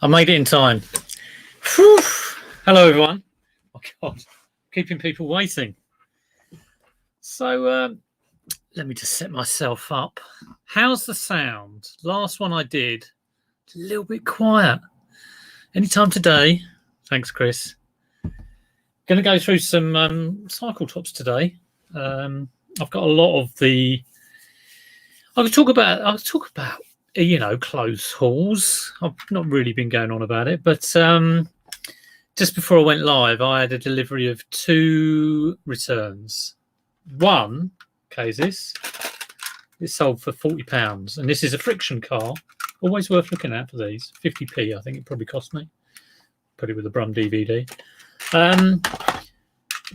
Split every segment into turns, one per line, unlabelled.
I made it in time. Whew. Hello, everyone. Oh, God. Keeping people waiting. So, let me just set myself up. How's the sound? Last one I did, a little bit quiet. Anytime today. Thanks, Chris. Going to go through some cycle tops today. I've got a lot of the. I'll talk about clothes hauls. I've not really been going on about it, but just before I went live, I had a delivery of 2 returns. One, this it's sold for £40, and this is a friction car. Always worth looking at for these. 50p, I think it probably cost me. Put it with the Brum DVD.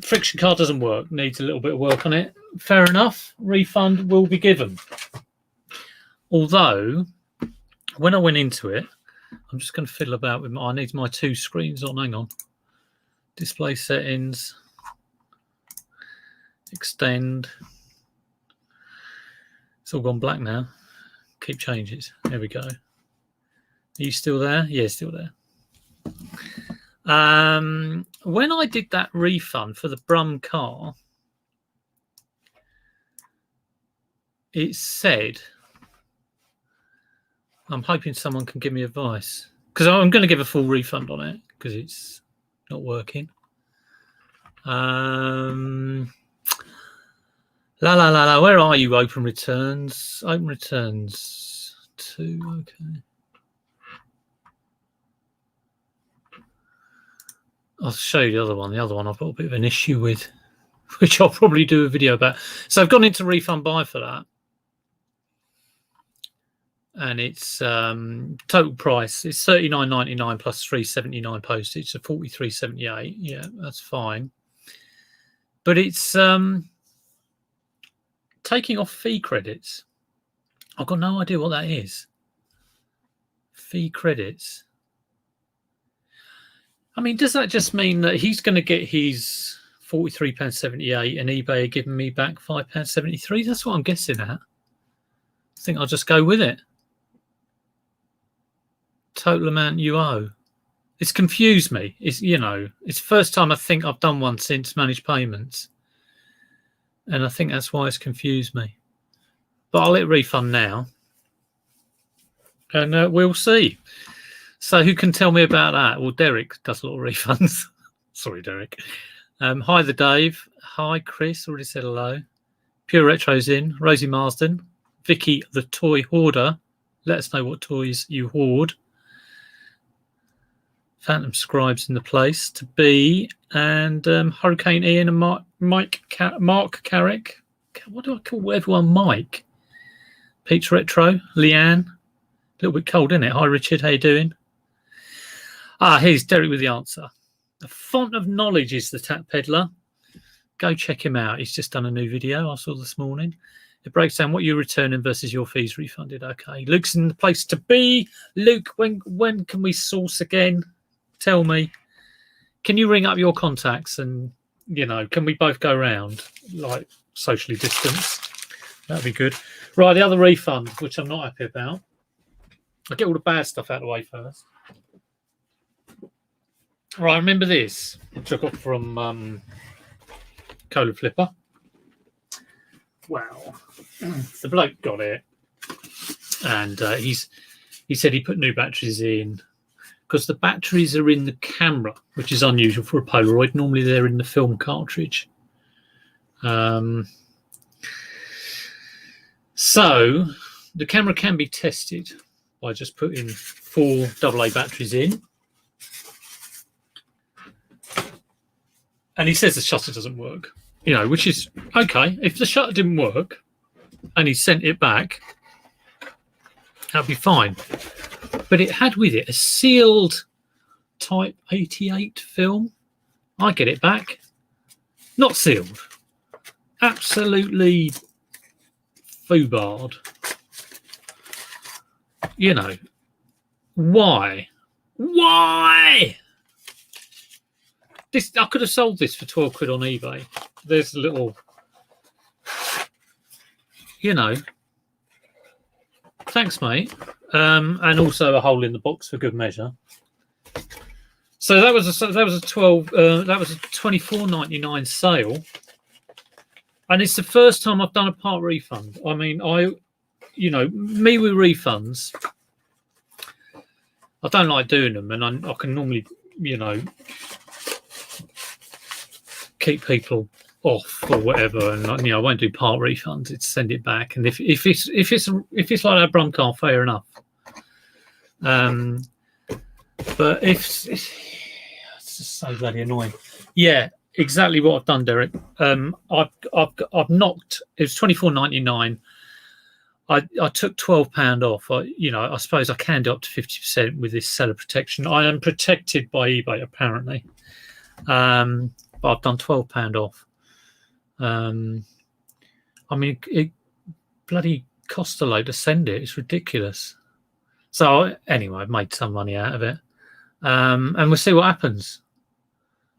Friction car doesn't work. Needs a little bit of work on it. Fair enough. Refund will be given. Although, when I went into it, I'm just going to fiddle about with I need my 2 screens on. Hang on. Display settings. Extend. It's all gone black now. Keep changes. There we go. Are you still there? Yeah, still there. When I did that refund for the Brum car, it said, I'm hoping someone can give me advice, because I'm going to give a full refund on it because it's not working. Where are you? Open returns. Open returns 2. Okay. I'll show you the other one. The other one I've got a bit of an issue with, which I'll probably do a video about. So I've gone into refund buy for that. And it's total price. It's $39.99 plus $3.79 postage, so $43.78. Yeah, that's fine. But it's taking off fee credits. I've got no idea what that is. Fee credits. I mean, does that just mean that he's going to get his £43.78 and eBay are giving me back £5.73? That's what I'm guessing at. I think I'll just go with it. Total amount you owe. It's confused me. It's the first time I think I've done one since managed payments. And I think that's why it's confused me. But I'll hit refund now. And we'll see. So who can tell me about that? Well, Derek does a lot of refunds. Sorry, Derek. Hi, the Dave. Hi, Chris. Already said hello. Pure Retro's in. Rosie Marsden. Vicky, the toy hoarder. Let us know what toys you hoard. Phantom Scribes in the place to be. And Hurricane Ian and Mark Carrick. What do I call everyone? Mike. Pete's Retro. Leanne. A little bit cold, isn't it? Hi, Richard. How you doing? Here's Derek with the answer. The Font of Knowledge is the Tap Peddler. Go check him out. He's just done a new video I saw this morning. It breaks down what you're returning versus your fees refunded. Okay. Luke's in the place to be. Luke, when can we source again? Tell me. Can you ring up your contacts and, can we both go around, like, socially distanced? That'd be good. Right, the other refund, which I'm not happy about. I'll get all the bad stuff out of the way first. Right, remember this, which I got from Cola Flipper. Wow. The bloke got it. And he said he put new batteries in because the batteries are in the camera, which is unusual for a Polaroid. Normally they're in the film cartridge. So the camera can be tested by just putting 4 AA batteries in. And he says the shutter doesn't work, which is okay. If the shutter didn't work and he sent it back, that'd be fine. But it had with it a sealed Type 88 film. I get it back. Not sealed. Absolutely foobarred. Why? Why? I could have sold this for 12 quid on eBay. There's a little, Thanks, mate. And also a hole in the box for good measure. So that was a 24.99 sale, and it's the first time I've done a part refund. I mean, me with refunds, I don't like doing them, and I can normally, keep people off or whatever, and I won't do part refunds. It's send it back, and if it's like that Brum car, fair enough. But if it's just so bloody annoying. Yeah, exactly what I've done, Derek. I've knocked. It was £24.99. I took £12 off. I suppose I can do up to 50% with this seller protection. I am protected by eBay apparently, but I've done £12 off. I mean, it bloody costs a load to send it. It's ridiculous. So anyway, I've made some money out of it, and we'll see what happens.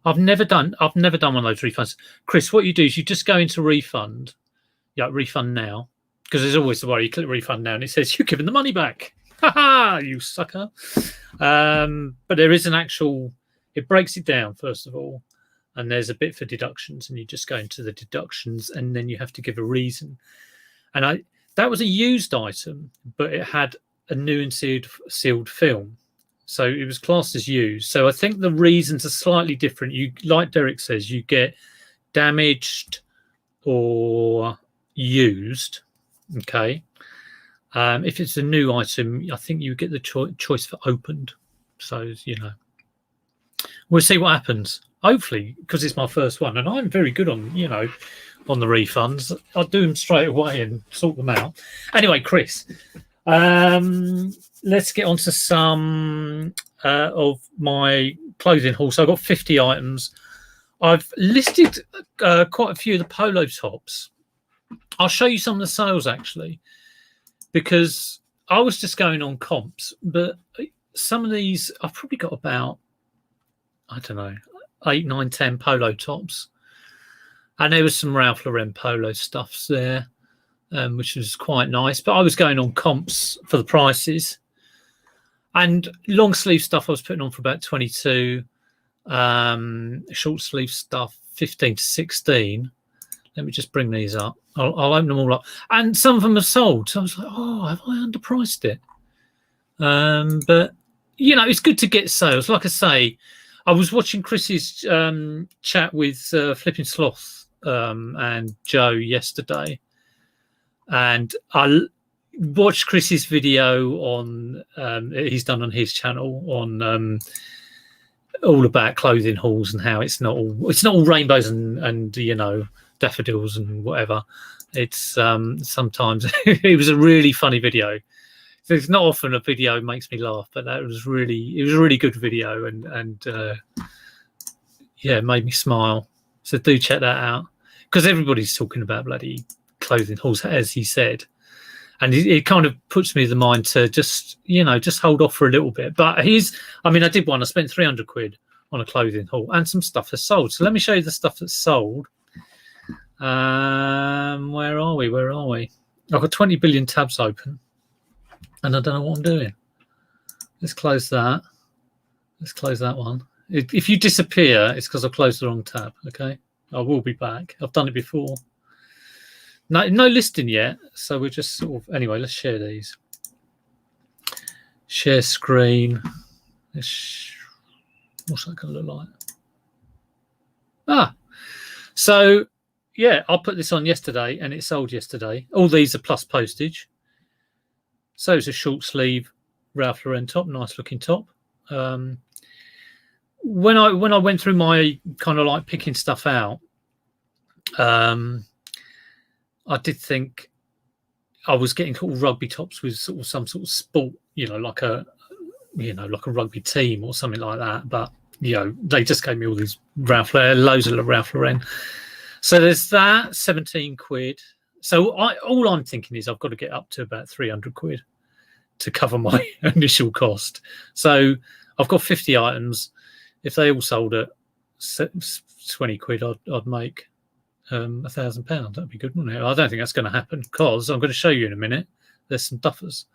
I've never done one of those refunds. Chris, what you do is you just go into refund, refund now, because there's always the worry. You click refund now, and it says you're giving the money back. Ha ha, you sucker! But there is an actual. It breaks it down first of all, and there's a bit for deductions, and you just go into the deductions, and then you have to give a reason. And that was a used item, but it had a new and sealed film, so it was classed as used. So I think the reasons are slightly different. You, like Derek says, you get damaged or used. Okay, if it's a new item, I think you get the choice for opened. So we'll see what happens. Hopefully, because it's my first one, and I'm very good on on the refunds. I'll do them straight away and sort them out. Anyway, Chris. Let's get on to some of my clothing haul. So I've got 50 items. I've listed quite a few of the polo tops. I'll show you some of the sales actually, because I was just going on comps, but some of these I've probably got about, I don't know, 8, 9, 10 polo tops, and there was some Ralph Lauren polo stuffs there. Which was quite nice, but I was going on comps for the prices, and long sleeve stuff I was putting on for about 22, short sleeve stuff 15 to 16. Let me just bring these up. I'll open them all up, and some of them are sold. So I was like, oh, have I underpriced it? But it's good to get sales. Like I say, I was watching Chris's chat with Flipping Sloth and Joe yesterday. And I watched Chris's video on he's done on his channel on all about clothing hauls and how it's not all rainbows and daffodils and whatever. It's sometimes it was a really funny video. So it's not often a video makes me laugh, but it was a really good video and it made me smile. So do check that out, because everybody's talking about bloody clothing hauls, as he said, and it kind of puts me in the mind to just hold off for a little bit. But I did one. I spent 300 quid on a clothing haul, and some stuff has sold. So let me show you the stuff that's sold. Where are we? I've got 20 billion tabs open, and I don't know what I'm doing. Let's close that. Let's close that one. If you disappear, it's because I've closed the wrong tab. Okay, I will be back. I've done it before. No listing yet, so we're just sort of, anyway, let's share these. Share screen. What's that going to look like? So yeah, I put this on yesterday and it sold yesterday. All these are plus postage. So it's a short sleeve Ralph Lauren top, nice looking top. When I went through my kind of like picking stuff out, I did think I was getting cool rugby tops with sort of some sort of sport, like a rugby team or something like that. But they just gave me all these loads of Ralph Lauren. So there's that, 17 quid. So all I'm thinking is I've got to get up to about 300 quid to cover my initial cost. So I've got 50 items. If they all sold at 20 quid, I'd make £1,000. That'd be good, wouldn't it? I don't think that's going to happen, because I'm going to show you in a minute there's some duffers.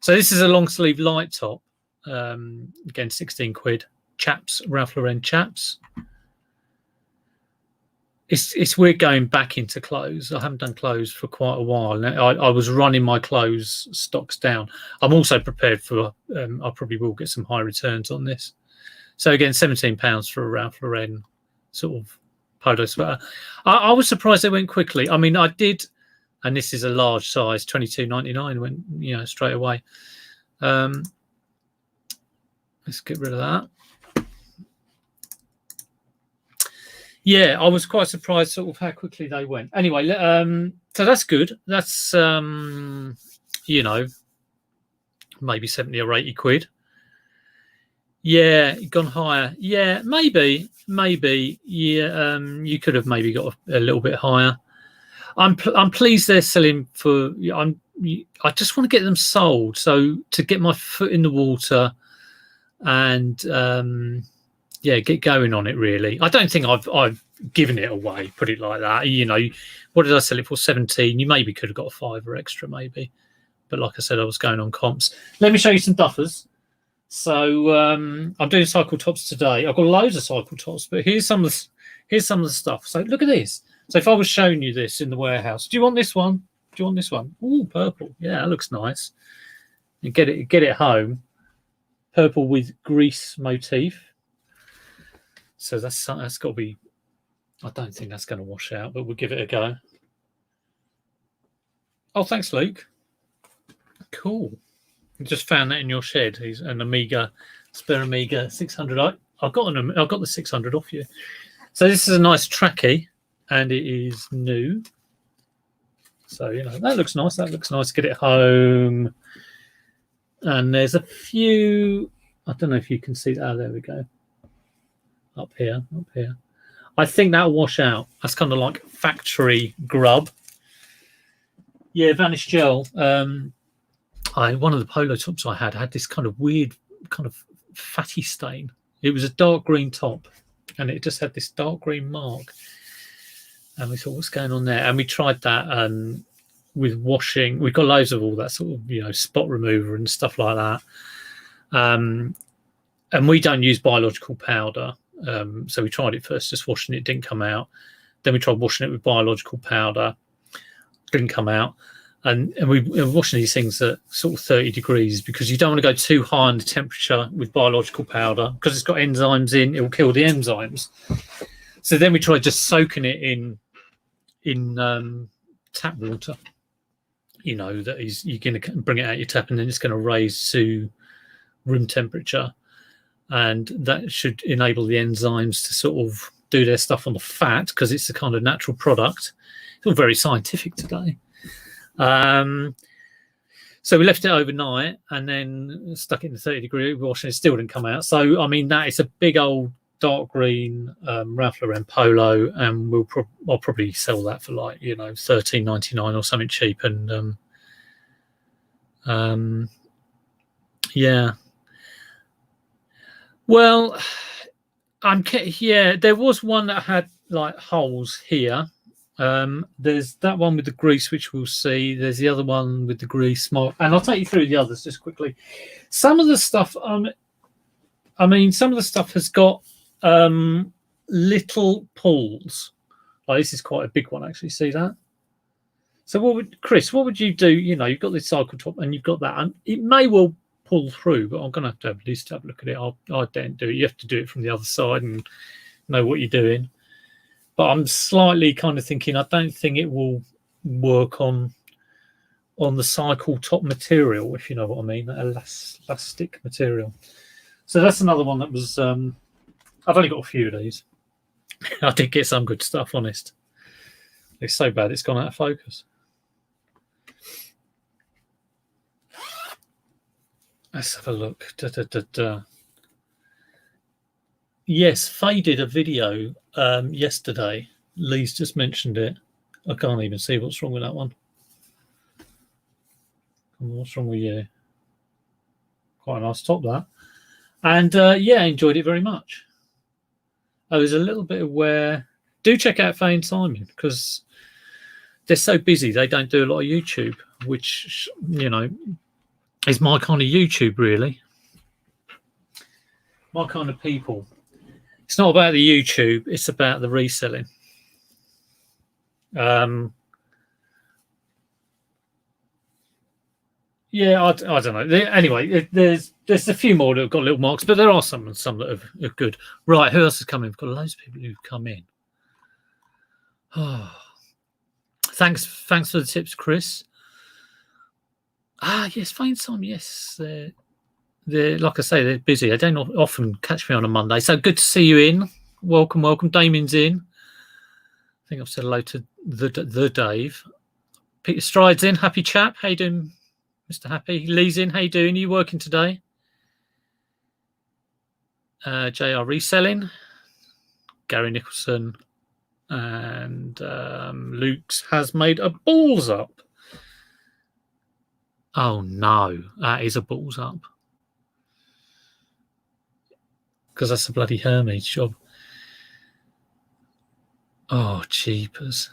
So this is a long sleeve light top. Again, 16 quid. Chaps, Ralph Lauren chaps. It's weird going back into clothes. I haven't done clothes for quite a while. I was running my clothes stocks down. I'm also prepared for. I probably will get some high returns on this. So again, £17 for a Ralph Lauren sort of polo sweater. I was surprised they went quickly. I mean, I did, and this is a large size, $22.99 went straight away. Let's get rid of that. Yeah, I was quite surprised sort of how quickly they went. Anyway, so that's good. That's, maybe 70 or 80 quid. Yeah, gone higher. Yeah, maybe. Yeah, you could have maybe got a little bit higher. I'm pleased they're selling for. I just want to get them sold. So to get my foot in the water and get going on it. Really, I don't think I've given it away. Put it like that. What did I sell it for? 17. You maybe could have got a £5 extra, maybe. But like I said, I was going on comps. Let me show you some duffers. So I'm doing cycle tops today. I've got loads of cycle tops, but here's some of the stuff. So look at this. So if I was showing you this in the warehouse, do you want this one? Do you want this one? Oh, purple. Yeah, that looks nice. You get it home. Purple with grease motif. So that's got to be. I don't think that's going to wash out, but we'll give it a go. Oh, thanks, Luke. Cool. I just found that in your shed. He's an Amiga, spare Amiga 600. I got the 600 off you. So this is a nice trackie, and it is new. So that looks nice. That looks nice. Get it home. And there's a few. I don't know if you can see that. Oh, there we go. Up here. I think that'll wash out. That's kind of like factory grub. Yeah, Vanish Gel. One of the polo tops I had this kind of weird, kind of fatty stain. It was a dark green top, and it just had this dark green mark. And we thought, what's going on there? And we tried that with washing. We've got loads of all that sort of, spot remover and stuff like that. And we don't use biological powder. So we tried it first, just washing it, didn't come out. Then we tried washing it with biological powder, didn't come out. And we're washing these things at sort of 30 degrees because you don't want to go too high on the temperature with biological powder because it's got enzymes in, it will kill the enzymes. So then we tried just soaking it in tap water. That is, you're going to bring it out your tap and then it's going to raise to room temperature. And that should enable the enzymes to sort of do their stuff on the fat because it's a kind of natural product. It's all very scientific today. So we left it overnight and then stuck it in the 30-degree wash and it still didn't come out. So, I mean, that is a big old dark green Ralph Lauren polo, and I'll probably sell that for like, $13.99 or something cheap. And yeah. Well, there was one that had like holes here. There's that one with the grease, which we'll see. There's the other one with the grease mark, and I'll take you through the others just quickly. Some of the stuff, some of the stuff has got little pulls. Like this is quite a big one, actually. See that? So, Chris? What would you do? You've got this cycle top, and you've got that, and it may well pull through, but I'm going to have to at least have a look at it. I don't do it. You have to do it from the other side and know what you're doing. But I'm slightly kind of thinking I don't think it will work on the cycle top material, if you know what I mean, that elastic material. So that's another one that was. I've only got a few of these. I did get some good stuff, honest. It's so bad it's gone out of focus. Let's have a look. Yes, Faye did a video yesterday. Lee's just mentioned it. I can't even see what's wrong with that one. What's wrong with you? Quite a nice top, that. And yeah, I enjoyed it very much. There's a little bit of wear. Do check out Faye and Simon, because they're so busy they don't do a lot of YouTube, which, you know, is my kind of YouTube, really. My kind of people. It's not about the YouTube, it's about the reselling. Yeah, I don't know. Anyway, there's a few more that have got little marks, but there are some that are good. Right, who else has come in? We've got loads of people who've come in. Oh, thanks for the tips, Chris. Yes, fine time. Yes, they're like I say, they're busy. They don't often catch me on a Monday, so good to see you in. Welcome. Damien's in. I think I've said hello to the Dave. Peter Stride's in. Happy chap. How you doing, Mr. Happy? Lee's in. How you doing? Are you working today? JR Reselling. Gary Nicholson. And Luke's has made a balls up. Oh no, that is a balls up. Because that's a bloody Hermes job. Oh, jeepers.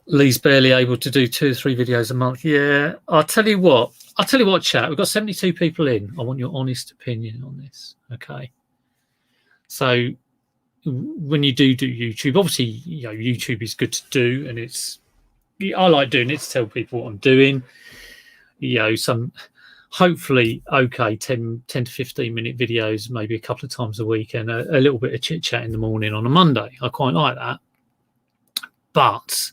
Lee's barely able to do 2 or 3 videos a month. Yeah, I'll tell you what, chat. We've got 72 people in. I want your honest opinion on this, okay? So when you do YouTube, obviously, you know, YouTube is good to do, and I like doing it to tell people what I'm doing. You know, some hopefully okay 10 to 15 minute videos, maybe a couple of times a week, and a little bit of chit chat in the morning on a Monday. I quite like that. But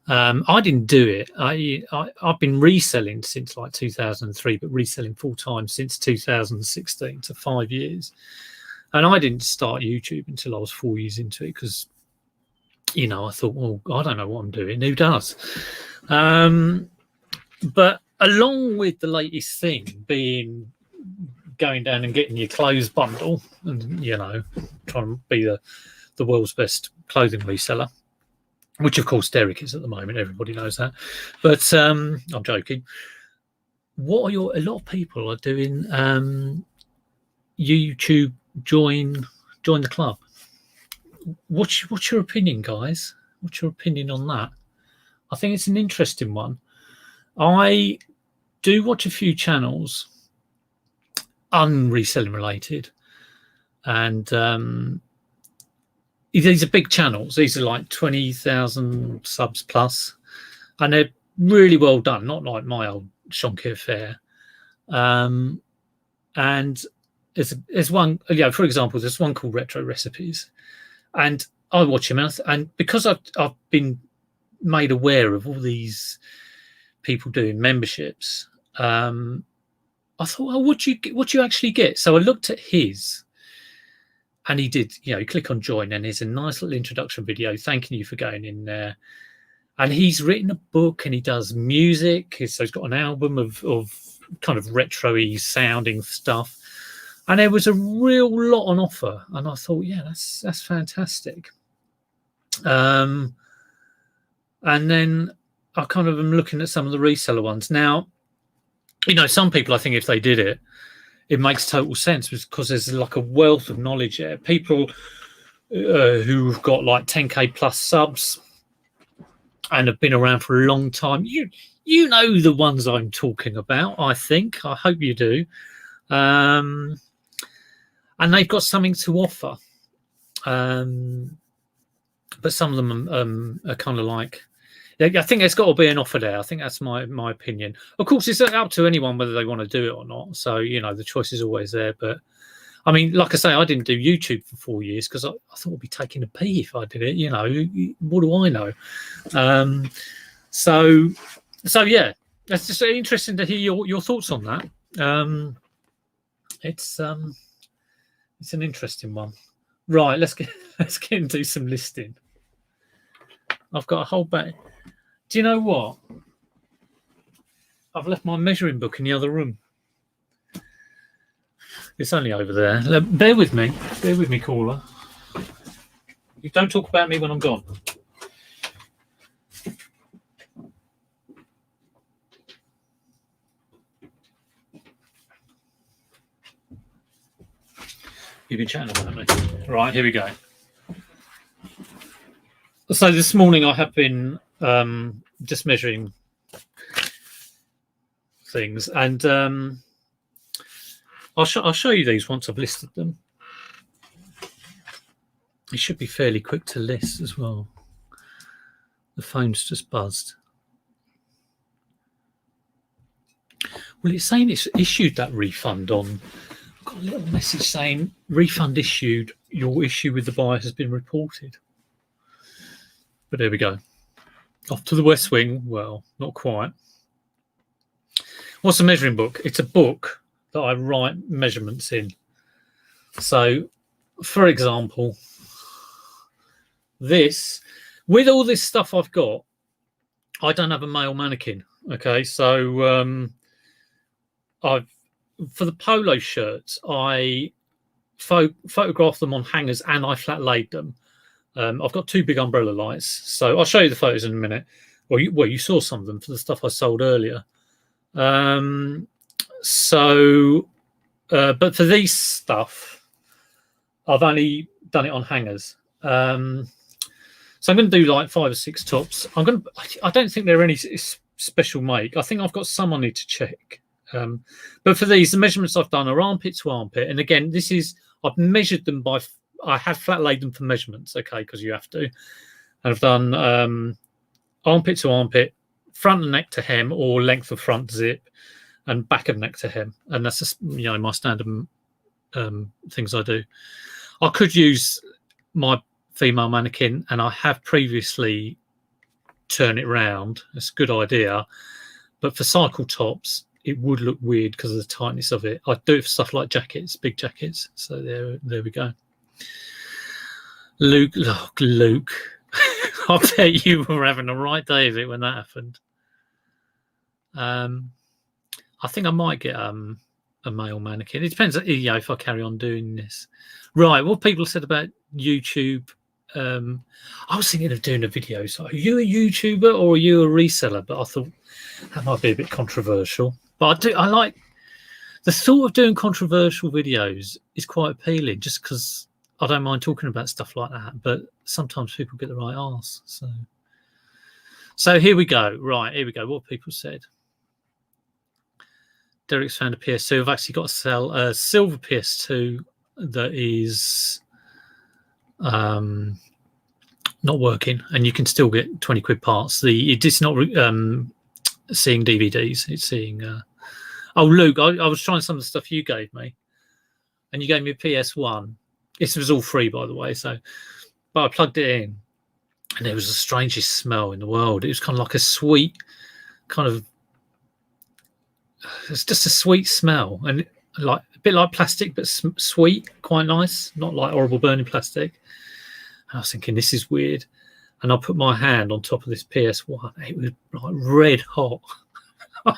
I didn't do it. I've been reselling since like 2003, but reselling full time since 2016, so 5 years. And I didn't start YouTube until I was 4 years into it because, you know, I thought, well, I don't know what I'm doing. Who does? But along with the latest thing being going down and getting your clothes bundle and, you know, trying to be the world's best clothing reseller, which of course Derek is at the moment. Everybody knows that. But I'm joking. A lot of people are doing YouTube join the club. What's your opinion, guys? What's your opinion on that? I think it's an interesting one. I do watch a few channels unreselling related, and these are big channels. These are like 20,000 subs plus, and they're really well done, not like my old Shonky Affair. And there's one, you know, for example, there's one called Retro Recipes, and I watch him, and because I've been made aware of all these people doing memberships, I thought, oh, what you actually get? So I looked at his, and he did, you know, you click on join, and there's a nice little introduction video thanking you for going in there. And he's written a book, and he does music. So he's got an album of kind of retro-y sounding stuff. And there was a real lot on offer. And I thought, yeah, that's fantastic. And then I kind of am looking at some of the reseller ones. Now, you know, some people, I think if they did it, it makes total sense because there's like a wealth of knowledge there. People who've got like 10K plus subs and have been around for a long time. You know the ones I'm talking about, I think. I hope you do. And they've got something to offer. But some of them are kind of like, I think there's got to be an offer there. I think that's my opinion. Of course, it's up to anyone whether they want to do it or not. So, you know, the choice is always there. But, I mean, like I say, I didn't do YouTube for 4 years because I thought I'd be taking a pee if I did it. You know, what do I know? So yeah, that's just interesting to hear your thoughts on that. It's an interesting one. Right, let's get into some listing. I've got a whole bag. Do you know what? I've left my measuring book in the other room. It's only over there. Bear with me, caller. You don't talk about me when I'm gone. You've been chatting about me. Right, here we go. So this morning I have been just measuring things, and I'll show you these once I've listed them. It should be fairly quick to list as well. The phone's just buzzed. Well, it's saying it's issued that refund on. I've got a little message saying refund issued. Your issue with the buyer has been reported. But there we go. Off to the West Wing. Well, not quite. What's a measuring book? It's a book that I write measurements in. So, for example, this, with all this stuff I've got, I don't have a male mannequin. Okay, so for the polo shirts, I photographed them on hangers and I flat laid them. I've got 2 big umbrella lights, so I'll show you the photos in a minute. Well, you saw some of them for the stuff I sold earlier. But for these stuff, I've only done it on hangers. So I'm going to do like 5 or 6 tops. I don't think they're any special make. I think I've got some I need to check. But for these, the measurements I've done are armpit to armpit. And again, I've measured them I have flat laid them for measurements, okay, because you have to. And I've done armpit to armpit, front of neck to hem, or length of front zip, and back of neck to hem. And that's just, my standard things I do. I could use my female mannequin, and I have previously turned it round. It's a good idea. But for cycle tops, it would look weird because of the tightness of it. I do it for stuff like jackets, big jackets. So there we go. Luke. I bet you were having a right day of it when that happened. I think I might get a male mannequin. It depends, if I carry on doing this. Right, what people said about YouTube. I was thinking of doing a video. So, are you a YouTuber or are you a reseller? But I thought that might be a bit controversial. But I like the thought of doing controversial videos is quite appealing, just because I don't mind talking about stuff like that. But sometimes people get the right arse. So here we go. Right, here we go. What people said. Derek's found a PS2. I've actually got to sell a silver PS2 that is not working, and you can still get 20 quid parts. It's not seeing DVDs. It's seeing. Oh, Luke, I was trying some of the stuff you gave me, and you gave me a PS1. This was all free, by the way. But I plugged it in, and it was the strangest smell in the world. It was kind of like a sweet, it's just a sweet smell, and like a bit like plastic, but sweet, quite nice, not like horrible burning plastic. And I was thinking, this is weird. And I put my hand on top of this PS1. It was like red hot. I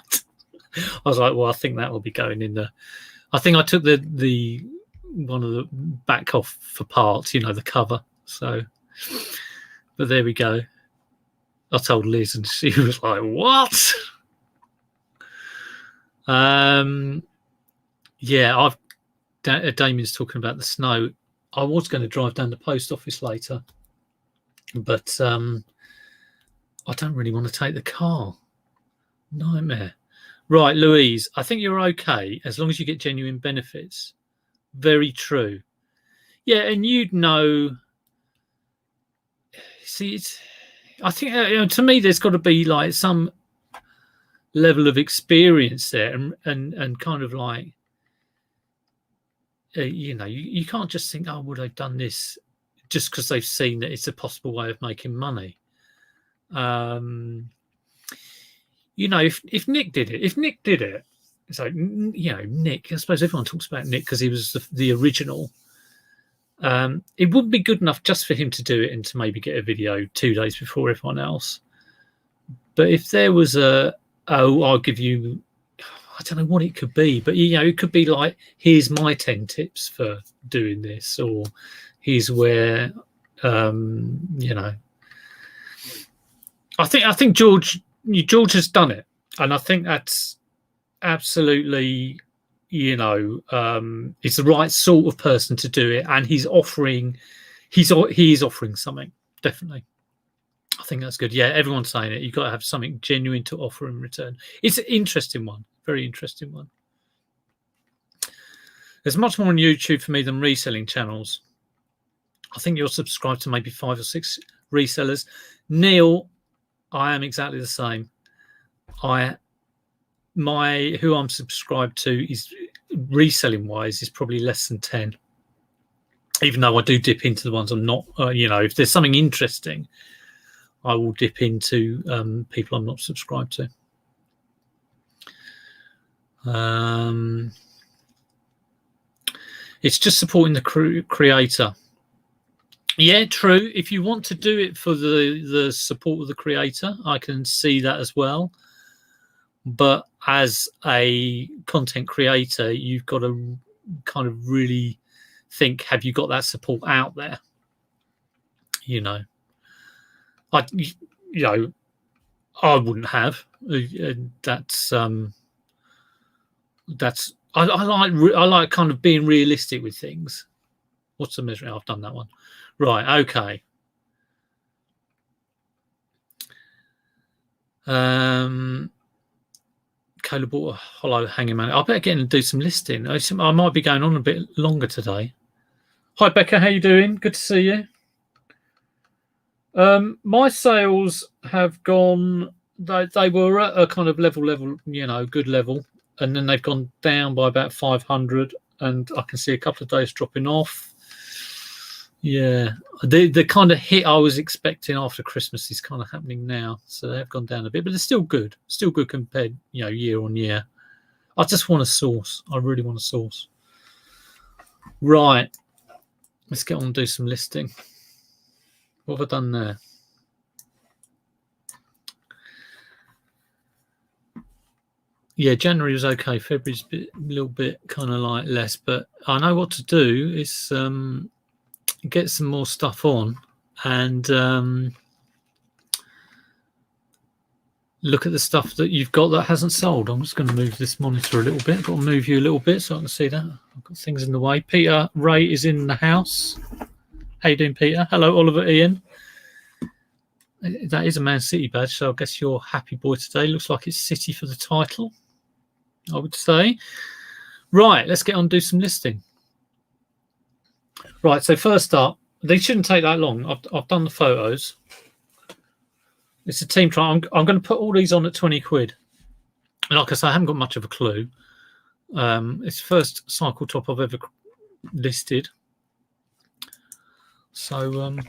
was like, well, I think that will be going in the. I think I took the one of the back off for parts, the cover. So, but there we go. I told Liz, and she was like, "What?" Yeah, Damien's talking about the snow. I was going to drive down the post office later, but I don't really want to take the car. Nightmare. Right, Louise, I think you're okay as long as you get genuine benefits. Very true. Yeah, and you'd know. See, I think to me there's got to be like some level of experience there, and kind of like. You can't just think, oh, would they've done this just because they've seen that it's a possible way of making money. If Nick did it, so Nick, I suppose everyone talks about Nick because he was the original. It wouldn't be good enough just for him to do it and to maybe get a video 2 days before everyone else. But if there was I'll give you. I don't know what it could be, but it could be like, here's my 10 tips for doing this, or here's where I think George has done it, and I think that's absolutely he's the right sort of person to do it, and he is offering something, definitely. think that's good. Yeah, everyone's saying it. You've got to have something genuine to offer in return. It's an interesting one. Very interesting one. There's much more on YouTube for me than reselling channels. I think you're subscribed to maybe 5 or 6 resellers. Neil, I am exactly the same. Who I'm subscribed to is reselling wise is probably less than 10. Even though I do dip into the ones I'm not, if there's something interesting, I will dip into people I'm not subscribed to. It's just supporting the creator. Yeah, true. If you want to do it for the support of the creator, I can see that as well. But as a content creator, you've got to kind of really think, have you got that support out there? I wouldn't have. I like kind of being realistic with things. What's the measuring? I've done that one. Right. Okay. Cola bought a hollow hanging man. I better get in and do some listing. I might be going on a bit longer today. Hi Becca, how you doing? Good to see you. My sales have gone. They were at a kind of level, good level, and then they've gone down by about 500, and I can see a couple of days dropping off. Yeah, the kind of hit I was expecting after Christmas is kind of happening now, so they have gone down a bit, but they're still good compared, year on year. I just want a source. I really want a source. Right, let's get on and do some listing. What have I done there? Yeah, January was okay. February's a little bit kind of like less, but I know what to do is get some more stuff on and look at the stuff that you've got that hasn't sold. I'm just going to move this monitor a little bit. I've got to move you a little bit so I can see that. I've got things in the way. Peter Ray is in the house. How you doing, Peter? Hello, Oliver Ian. That is a Man City badge, so I guess you're happy boy today. Looks like it's City for the title, I would say. Right, let's get on and do some listing. Right, so first up, they shouldn't take that long. I've done the photos. It's a team trial. I'm going to put all these on at 20 quid. Like I say, I haven't got much of a clue. It's the first cycle top I've ever listed. So,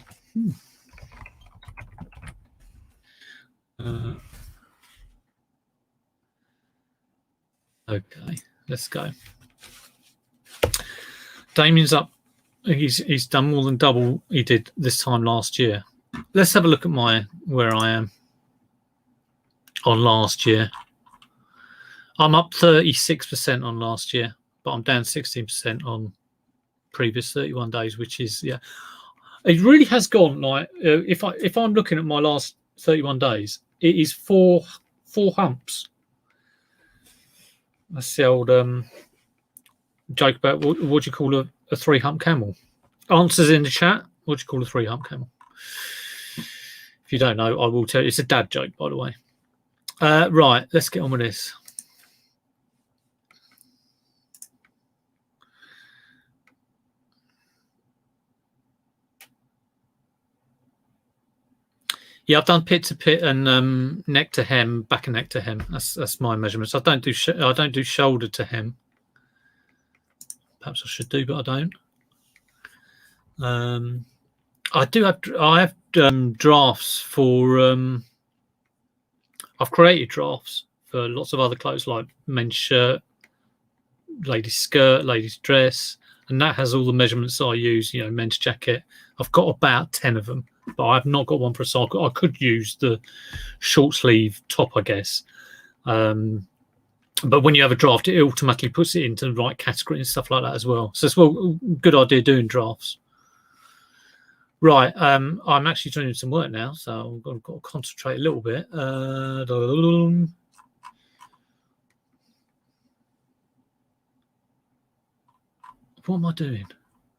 okay, let's go. Damien's up. He's done more than double he did this time last year. Let's have a look at where I am on last year. I'm up 36% on last year, but I'm down 16% on previous 31 days, which is, yeah, it really has gone like if I'm looking at my last 31 days, it is four humps. That's the old joke about what do you call a 3-hump camel? Answers in the chat. What do you call a 3-hump camel? If you don't know, I will tell you. It's a dad joke, by the way. Right, let's get on with this. Yeah, I've done pit to pit and neck to hem, back and neck to hem. That's my measurements. I don't do shoulder to hem. Perhaps I should do, but I don't. I have drafts for. I've created drafts for lots of other clothes like men's shirt, ladies' skirt, ladies' dress, and that has all the measurements I use. Men's jacket. I've got about 10 of them, but I've not got one for a cycle. I could use the short sleeve top, I guess. But when you have a draft, it automatically puts it into the right category and stuff like that as well. So it's a good idea doing drafts. Right, I'm actually doing some work now, so I've got to concentrate a little bit. What am I doing?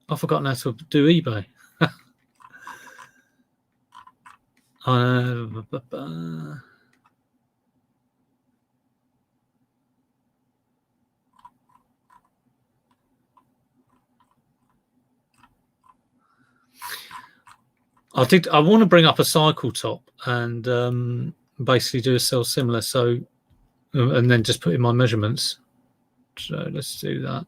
I've forgotten how to do eBay. I want to bring up a cycle top and basically do a cell similar. So, and then just put in my measurements. So let's do that.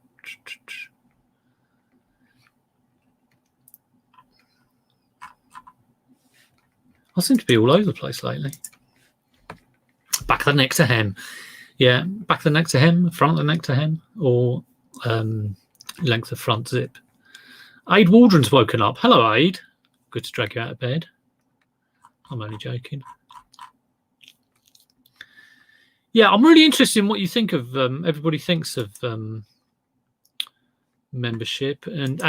I seem to be all over the place lately. Back of the neck to hem. Yeah, back of the neck to hem, front of the neck to hem, or length of front zip. Aid Waldron's woken up. Hello, Aid. Good to drag you out of bed. I'm only joking. Yeah, I'm really interested in what you think of. Everybody thinks of membership and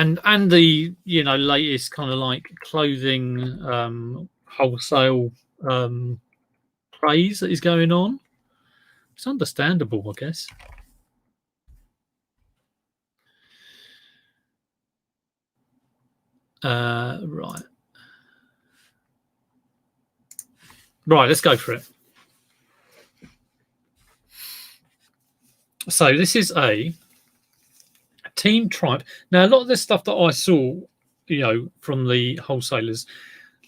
the latest kind of like clothing wholesale craze that is going on. It's understandable, I guess. Right, let's go for it. So this is a Team Tribe. Now, a lot of this stuff that I saw, from the wholesalers,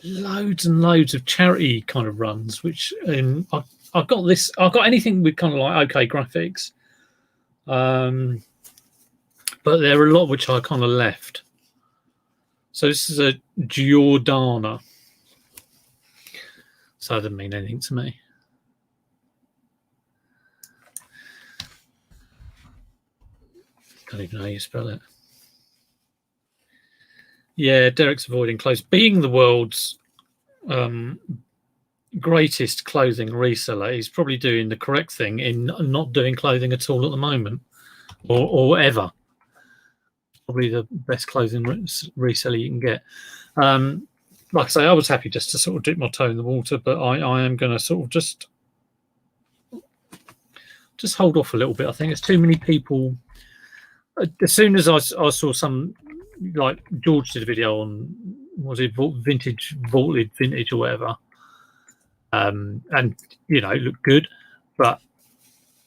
loads and loads of charity kind of runs, which I've got this. I've got anything with kind of like OK graphics, but there are a lot which I kind of left. So this is a Giordana. So that doesn't mean anything to me. Don't even know how you spell it. Yeah, Derek's avoiding clothes. Being the world's greatest clothing reseller, he's probably doing the correct thing in not doing clothing at all at the moment, or ever. Probably the best clothing reseller you can get. Like I say, I was happy just to sort of dip my toe in the water, but I am going to sort of just hold off a little bit. I think there's too many people. As soon as I saw some, like George did a video on, was it vaulted vintage or whatever, and it looked good, but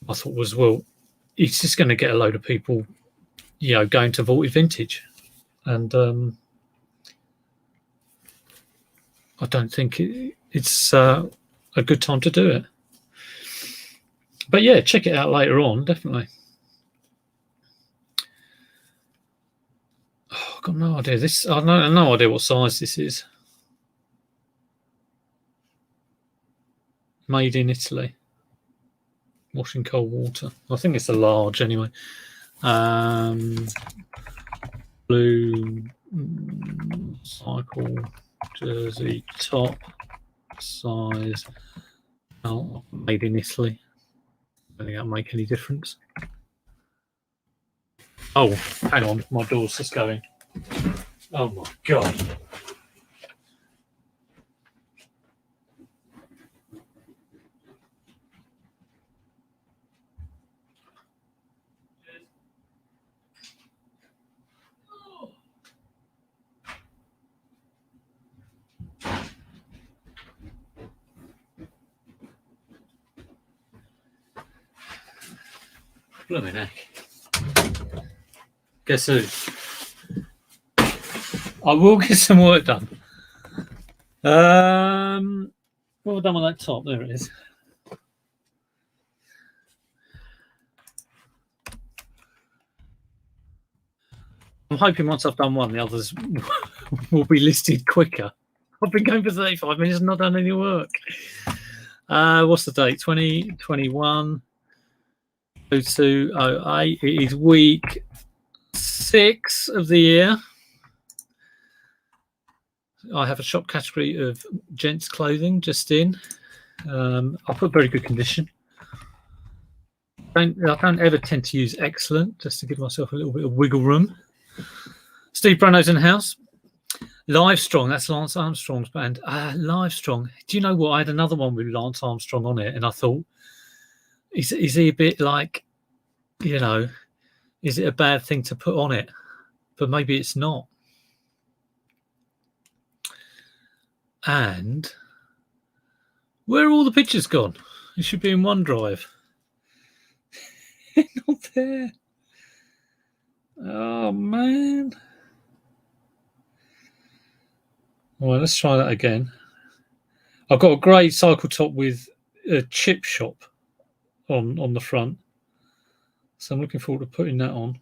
I thought it's just going to get a load of people, going to vaulted vintage, and I don't think it's a good time to do it. But yeah, check it out later on, definitely. I've got no idea. I have no idea what size this is. Made in Italy. Washing cold water. I think it's a large anyway. Blue cycle jersey top size. Made in Italy. I don't think that'll make any difference. Oh, hang on, my door's just going. Oh my God. Blooming heck. Guess who? I will get some work done. What have I done with that top? There it is. I'm hoping once I've done one, the others will be listed quicker. I've been going for 35 minutes and not done any work. What's the date? 2021 0208. It is week 6 of the year. I have a shop category of gents clothing just in. I'll put very good condition. I don't ever tend to use excellent, just to give myself a little bit of wiggle room. Steve Brano's in the house. Livestrong, that's Lance Armstrong's band. Livestrong. Do you know what? I had another one with Lance Armstrong on it, and I thought, is he a bit like, is it a bad thing to put on it? But maybe it's not. And Where are all the pictures gone? It should be in OneDrive. Not there. Oh, man. Well, let's try that again. I've got a grey cycle top with a chip shop on the front. So I'm looking forward to putting that on.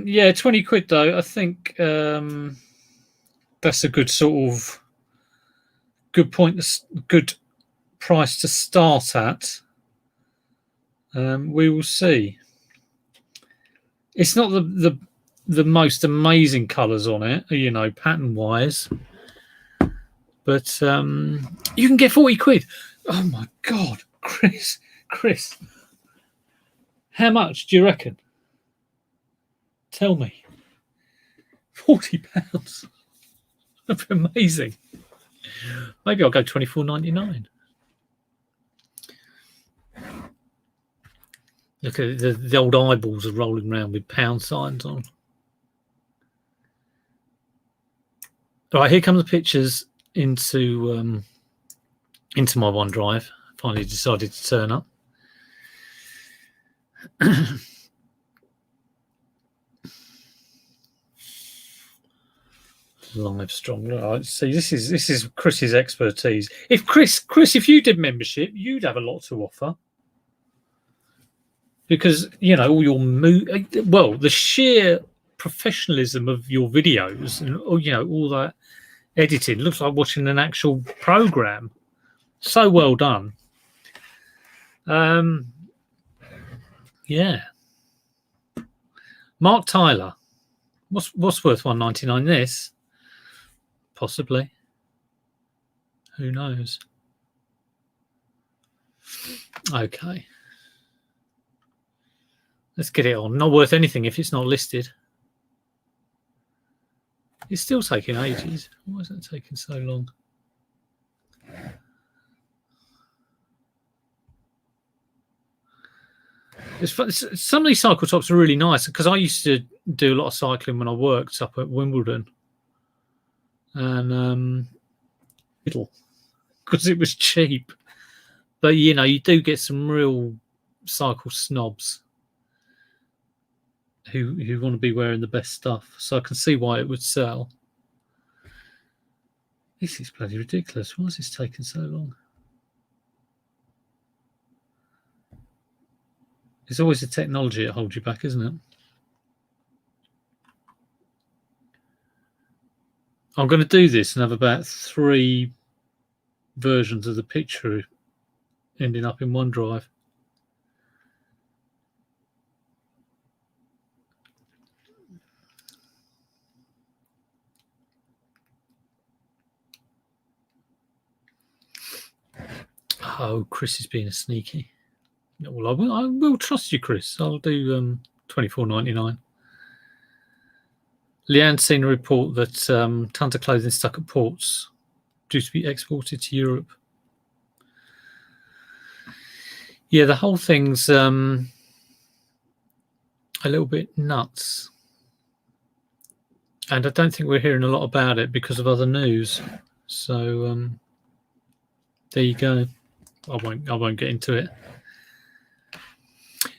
Yeah, 20 quid though. I think that's a good sort of good price to start at. We will see. It's not the most amazing colours on it, you know, pattern wise, but you can get 40 quid. Oh my god, Chris, how much do you reckon? Tell me. £40. That'd be amazing. Maybe I'll go $24.99. Look at the old eyeballs are rolling around with pound signs on. All right, here come the pictures into my OneDrive. Finally decided to turn up. Live strong. Right, see, this is Chris's expertise. If Chris, if you did membership, you'd have a lot to offer. Because, you know, all your the sheer professionalism of your videos and, you know, all that editing looks like watching an actual program. So well done. Yeah. Mark Tyler. What's worth $1.99? This? Possibly. Who knows? Okay. Let's get it on. Not worth anything if it's not listed. It's still taking ages. Why is it taking so long? Some of these cycle tops are really nice because I used to do a lot of cycling when I worked up at Wimbledon. And because it was cheap. But, you know, you do get some real cycle snobs who want to be wearing the best stuff. So I can see why it would sell. This is bloody ridiculous. Why is this taking so long? It's always the technology that holds you back, isn't it? I'm going to do this and have about 3 versions of the picture ending up in OneDrive. Oh, Chris is being a sneaky. Well, I will trust you, Chris. I'll do $24.99. Leanne's seen a report that tons of clothing stuck at ports due to be exported to Europe. Yeah, the whole thing's a little bit nuts. And I don't think we're hearing a lot about it because of other news. So there you go. I won't get into it.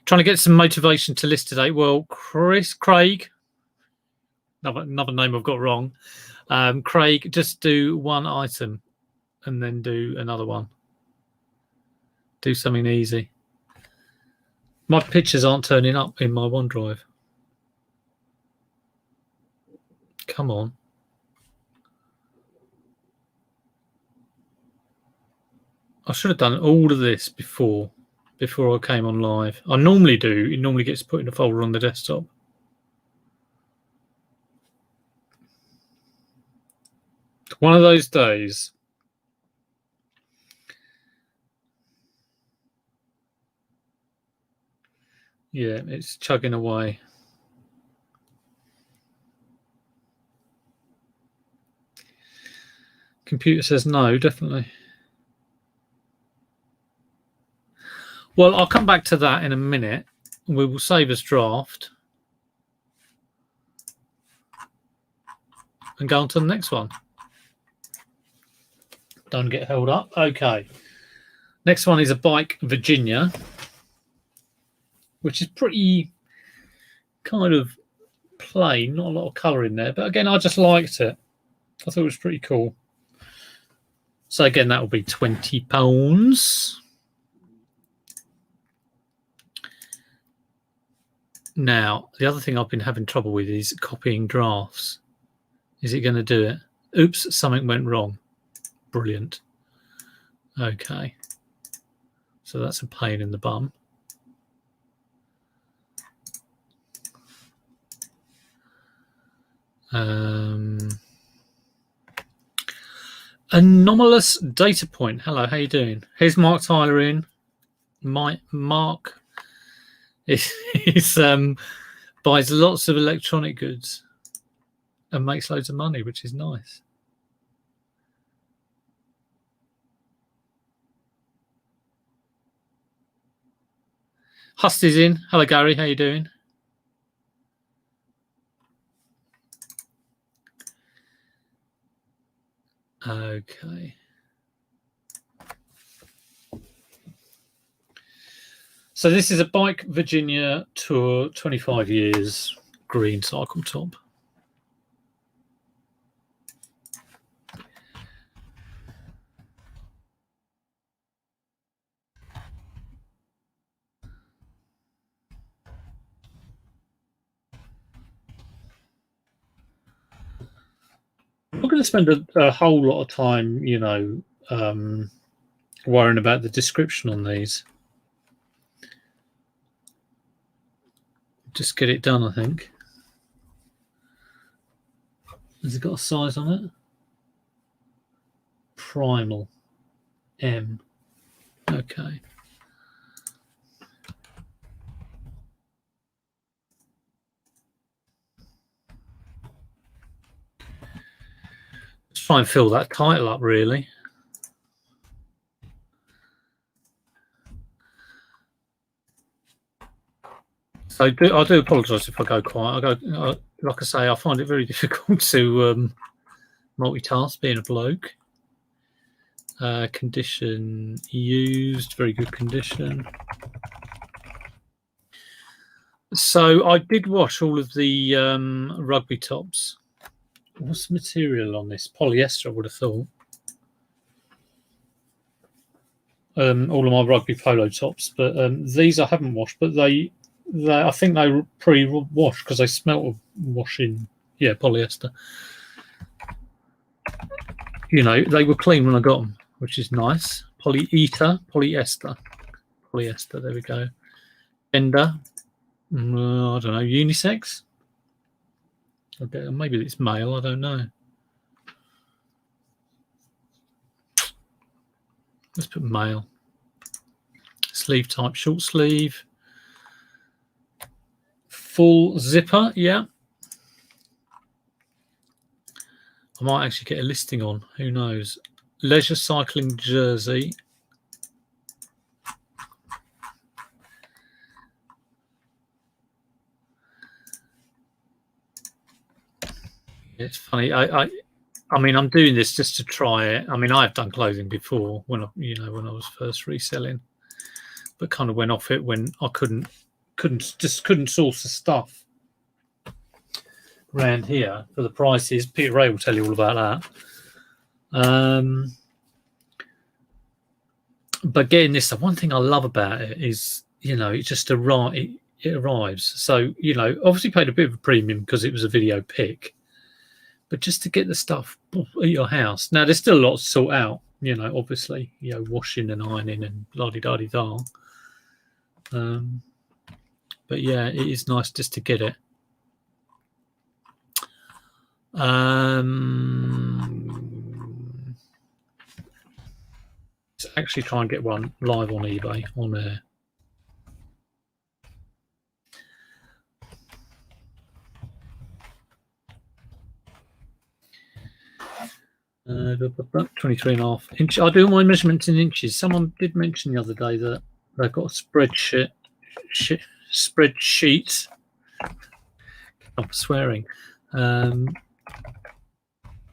Trying to get some motivation to list today. Well, Craig, another name I've got wrong. Craig, just do one item and then do another one. Do something easy. My pictures aren't turning up in my OneDrive. Come on. I should have done all of this before I came on live. I normally do. It normally gets put in a folder on the desktop. One of those days. Yeah, it's chugging away. Computer says no, definitely. Well, I'll come back to that in a minute. We will save as draft. and go on to the next one. Don't get held up. Okay. Next one is a Bike Virginia, which is pretty kind of plain, not a lot of colour in there. But again, I just liked it. I thought it was pretty cool. So again, that will be £20. Now, the other thing I've been having trouble with is copying drafts. Is it going to do it? Oops, something went wrong. Brilliant. Okay. So that's a pain in the bum. Anomalous data point. Hello, how you doing? Here's Mark Tyler in. Mark is buys lots of electronic goods and makes loads of money, which is nice. Husty's in. Hello, Gary. How you doing? Okay. So this is a Bike Virginia Tour 25 years green cycle top. I'm not going to spend a whole lot of time, you know, worrying about the description on these. Just get it done, I think. Has it got a size on it? Primal M. Okay. Let's try and fill that title up, really. So I do apologise if I go quiet. Like I say, I find it very difficult to multitask being a bloke. Condition used, very good condition. So I did wash all of the rugby tops. What's the material on this? Polyester, I would have thought. All of my rugby polo tops, but these I haven't washed, but I think they were pre-washed because they smelt of washing. Yeah, polyester. You know, they were clean when I got them, which is nice. Polyester. There we go. Gender. I don't know. Unisex. Okay, maybe it's male. I don't know. Let's put male. Sleeve type, short sleeve. Full zipper, yeah. I might actually get a listing on, who knows. Leisure cycling jersey. It's funny. I mean, I'm doing this just to try it. I mean, I've done clothing before when I was first reselling, but kind of went off it when I couldn't source the stuff around here for the prices. Peter Ray will tell you all about that. But getting this, the one thing I love about it is, you know, it just it arrives. So, you know, obviously paid a bit of a premium because it was a video pick, but just to get the stuff at your house. Now, there's still a lot to sort out, you know, obviously, you know, washing and ironing and la-di-da-di-da. But yeah, it is nice just to get it. Let's actually try and get one live on eBay on there. Uh, 23.5 inch. I do my measurements in inches. Someone did mention the other day that they've got a spreadsheet. I'm swearing.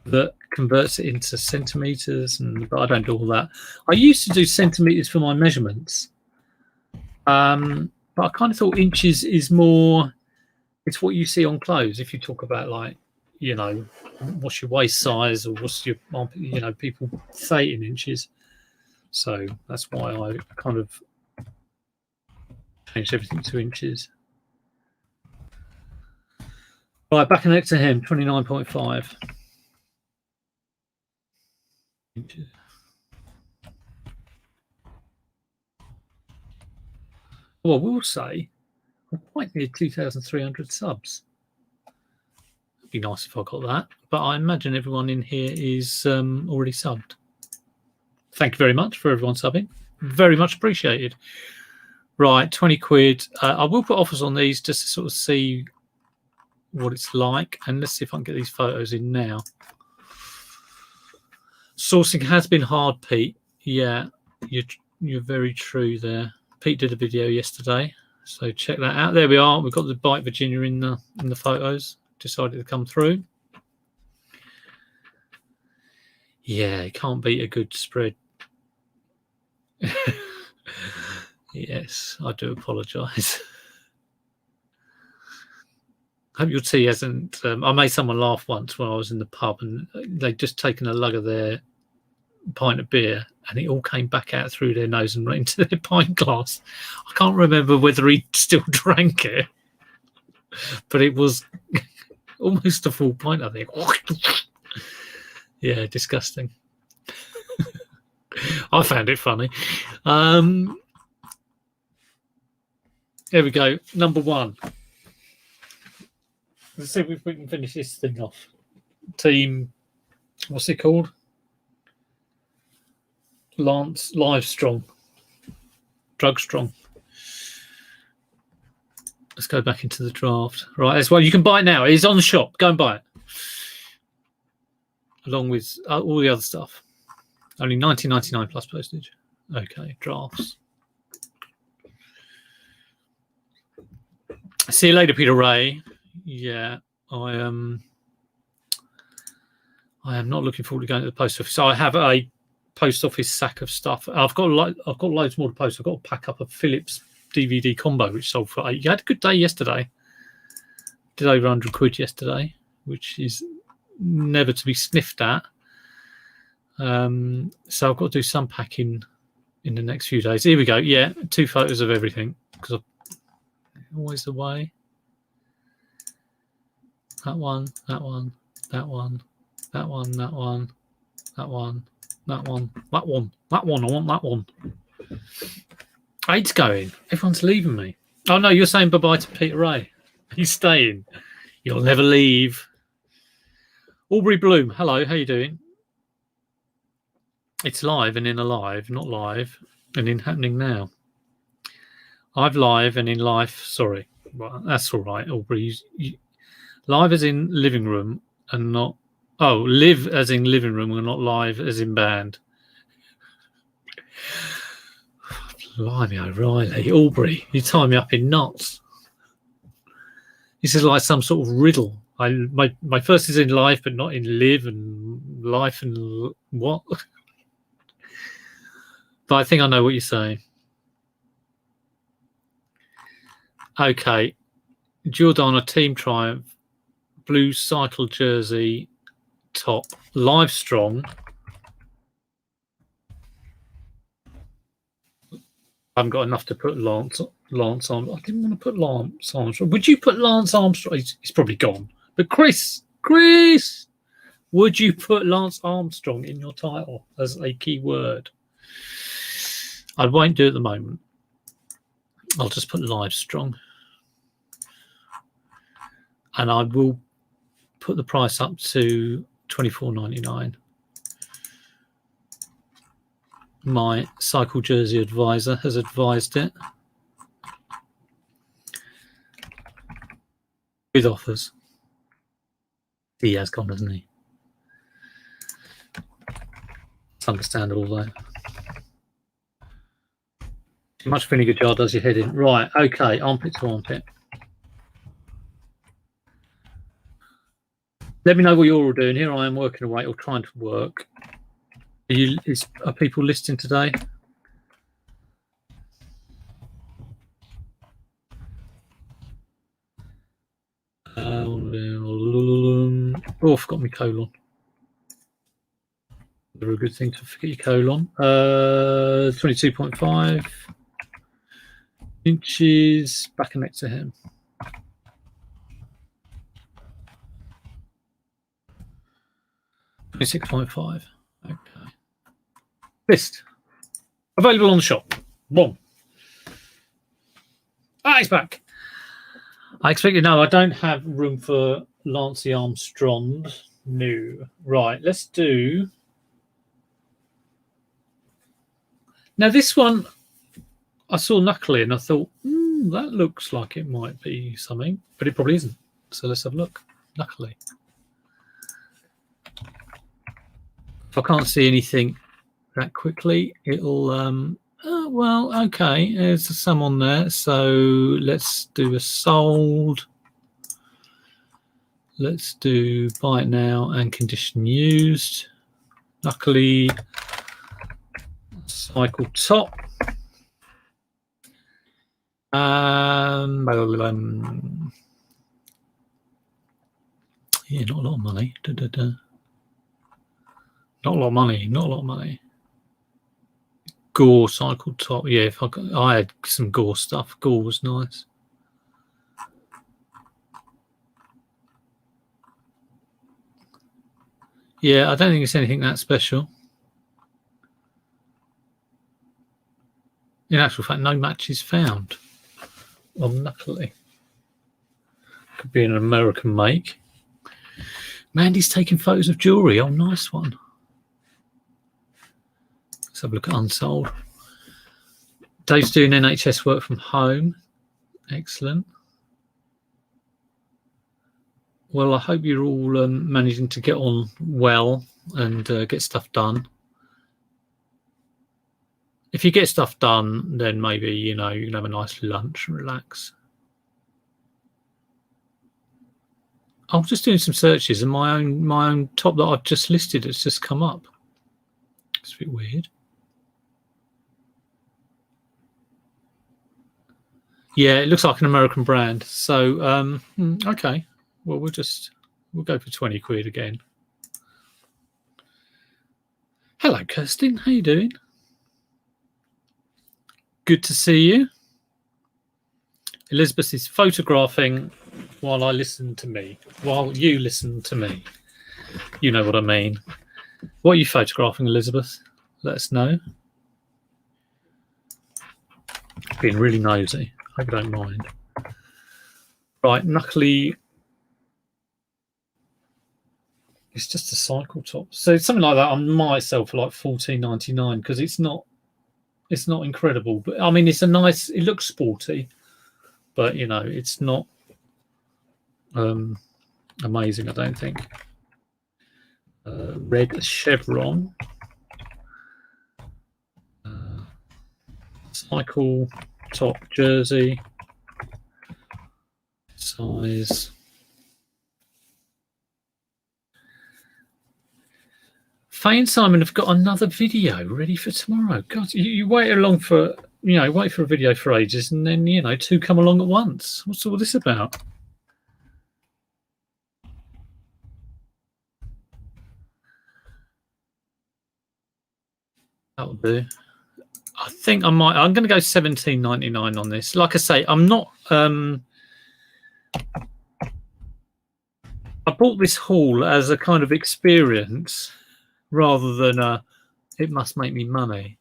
that converts it into centimeters, but I don't do all that. I used to do centimeters for my measurements, but I kind of thought inches is more. It's what you see on clothes. If you talk about, like, you know, what's your waist size or what's your, you know, people say it in inches. So that's why I kind of changed everything to inches. Right, back next to him, 29.5 inches. Well, I will say I'm quite near 2,300 subs. It'd be nice if I got that, but I imagine everyone in here is already subbed. Thank you very much for everyone subbing. Very much appreciated. Right, 20 quid. I will put offers on these just to sort of see what it's like, and let's see if I can get these photos in now. Sourcing has been hard, Pete. Yeah, you're very true there. Pete did a video yesterday, so check that out. There we are. We've got the Bike Virginia in the photos. Decided to come through. Yeah, it can't beat a good spread. Yes, I do apologise. Hope your tea hasn't. I made someone laugh once when I was in the pub, and they'd just taken a lug of their pint of beer, and it all came back out through their nose and right into their pint glass. I can't remember whether he still drank it, but it was almost a full pint, I think. Yeah, disgusting. I found it funny. There we go. Number one. Let's see if we can finish this thing off. Team, what's it called? Lance Livestrong. Drugstrong. Let's go back into the draft. Right, that's one. You can buy it now. It's on the shop. Go and buy it. Along with all the other stuff. Only $19.99 plus postage. Okay, drafts. See you later, Peter Ray. Yeah, I am not looking forward to going to the post office. So I have a post office sack of stuff. I've got loads more to post. I've got to pack up a Philips DVD combo, which sold for $8. You had a good day yesterday. Did over 100 quid yesterday, which is never to be sniffed at. So I've got to do some packing in the next few days. Here we go. Yeah, 2 photos of everything because I'm always the way. That one, that one, that one, that one, that one, that one, that one, that one, that one. I want that one. 8's going. Everyone's leaving me. Oh no, you're saying bye-bye to Peter Ray. He's staying. You'll never leave. Aubrey Bloom, hello, how you doing? It's live and in alive, not live and in happening now. I've live and in life. Sorry, well, that's all right, Aubrey. Live as in living room and not. Oh, live as in living room and not live as in band. Blimey O'Reilly, Aubrey, you tie me up in knots. This is like some sort of riddle. My first is in life, but not in live and life and what? But I think I know what you're saying. Okay, Giordano Team Triumph, blue cycle jersey, top, Livestrong. I haven't got enough to put Lance on. I didn't want to put Lance Armstrong. Would you put Lance Armstrong? He's probably gone. But Chris, would you put Lance Armstrong in your title as a key word? I won't do it at the moment. I'll just put Livestrong. And I will put the price up to $24.99. My cycle jersey advisor has advised it with offers. He has gone, hasn't he? It's understandable though. Too much vinegar jar does your head in. Right, okay, armpit to armpit. Let me know what you're all doing. Here I am working away or trying to work. Are people listening today? Oh, I forgot my colon. Very good thing to forget your colon. 22.5 inches back and next to him. 26.5. Okay. List. Available on the shop. Boom. Ah, he's back. I expected, no, I don't have room for Lancey Armstrong. No. Right, let's do. Now, this one, I saw Knuckly and I thought, that looks like it might be something, but it probably isn't. So let's have a look. Knuckly. If I can't see anything that quickly, it'll. Oh, well, okay. There's some on there. So let's do a sold. Let's do buy it now and condition used. Luckily, cycle top. Yeah, not a lot of money. Not a lot of money. Not a lot of money. Gore cycle top. Yeah, if I had some Gore stuff. Gore was nice. Yeah, I don't think it's anything that special. In actual fact, no matches found. Luckily. Could be an American make. Mandy's taking photos of jewellery. Oh, nice one. Let's have a look at unsold. Dave's doing NHS work from home. Excellent. Well, I hope you're all managing to get on well and get stuff done. If you get stuff done, then maybe, you can have a nice lunch and relax. I'm just doing some searches and my own top that I've just listed has just come up. It's a bit weird. Yeah, it looks like an American brand. So, okay. Well, we'll go for 20 quid again. Hello, Kirsten. How you doing? Good to see you. Elizabeth is photographing while I listen to me. While you listen to me. You know what I mean. What are you photographing, Elizabeth? Let us know. Being really nosy. Hope you don't mind. Right, Knuckly. It's just a cycle top. So something like that I might sell for like $14.99 because it's not incredible. But I mean, it's a nice. It looks sporty, but it's not amazing. I don't think. Red chevron. Cycle top jersey. Size. Faye and Simon have got another video ready for tomorrow. God, you wait along for wait for a video for ages, and then two come along at once. What's all this about? That'll do. I think I might. I'm going to go $17.99 on this. Like I say, I'm not. I bought this haul as a kind of experience rather than it must make me money.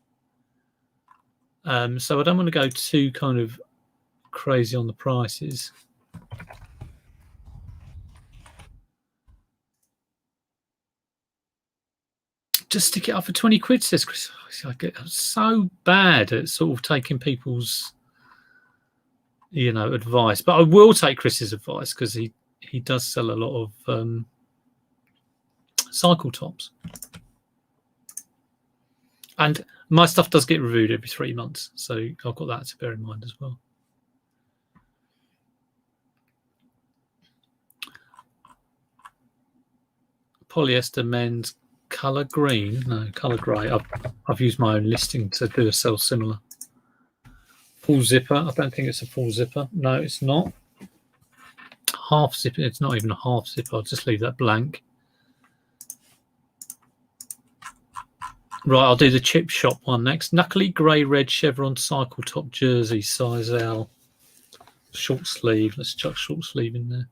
So I don't want to go too kind of crazy on the prices. Just stick it up for 20 quid, says Chris. I get so bad at sort of taking people's, advice. But I will take Chris's advice because he does sell a lot of cycle tops. And my stuff does get reviewed every 3 months. So I've got that to bear in mind as well. polyester men's colour green. No, colour grey. I've used my own listing to do a sell similar. Full zipper. I don't think it's a full zipper. No, it's not. Half zipper. It's not even a half zipper. I'll just leave that blank. Right, I'll do the chip shop one next. Knuckly grey red chevron cycle top jersey, size L. Short sleeve. Let's chuck short sleeve in there.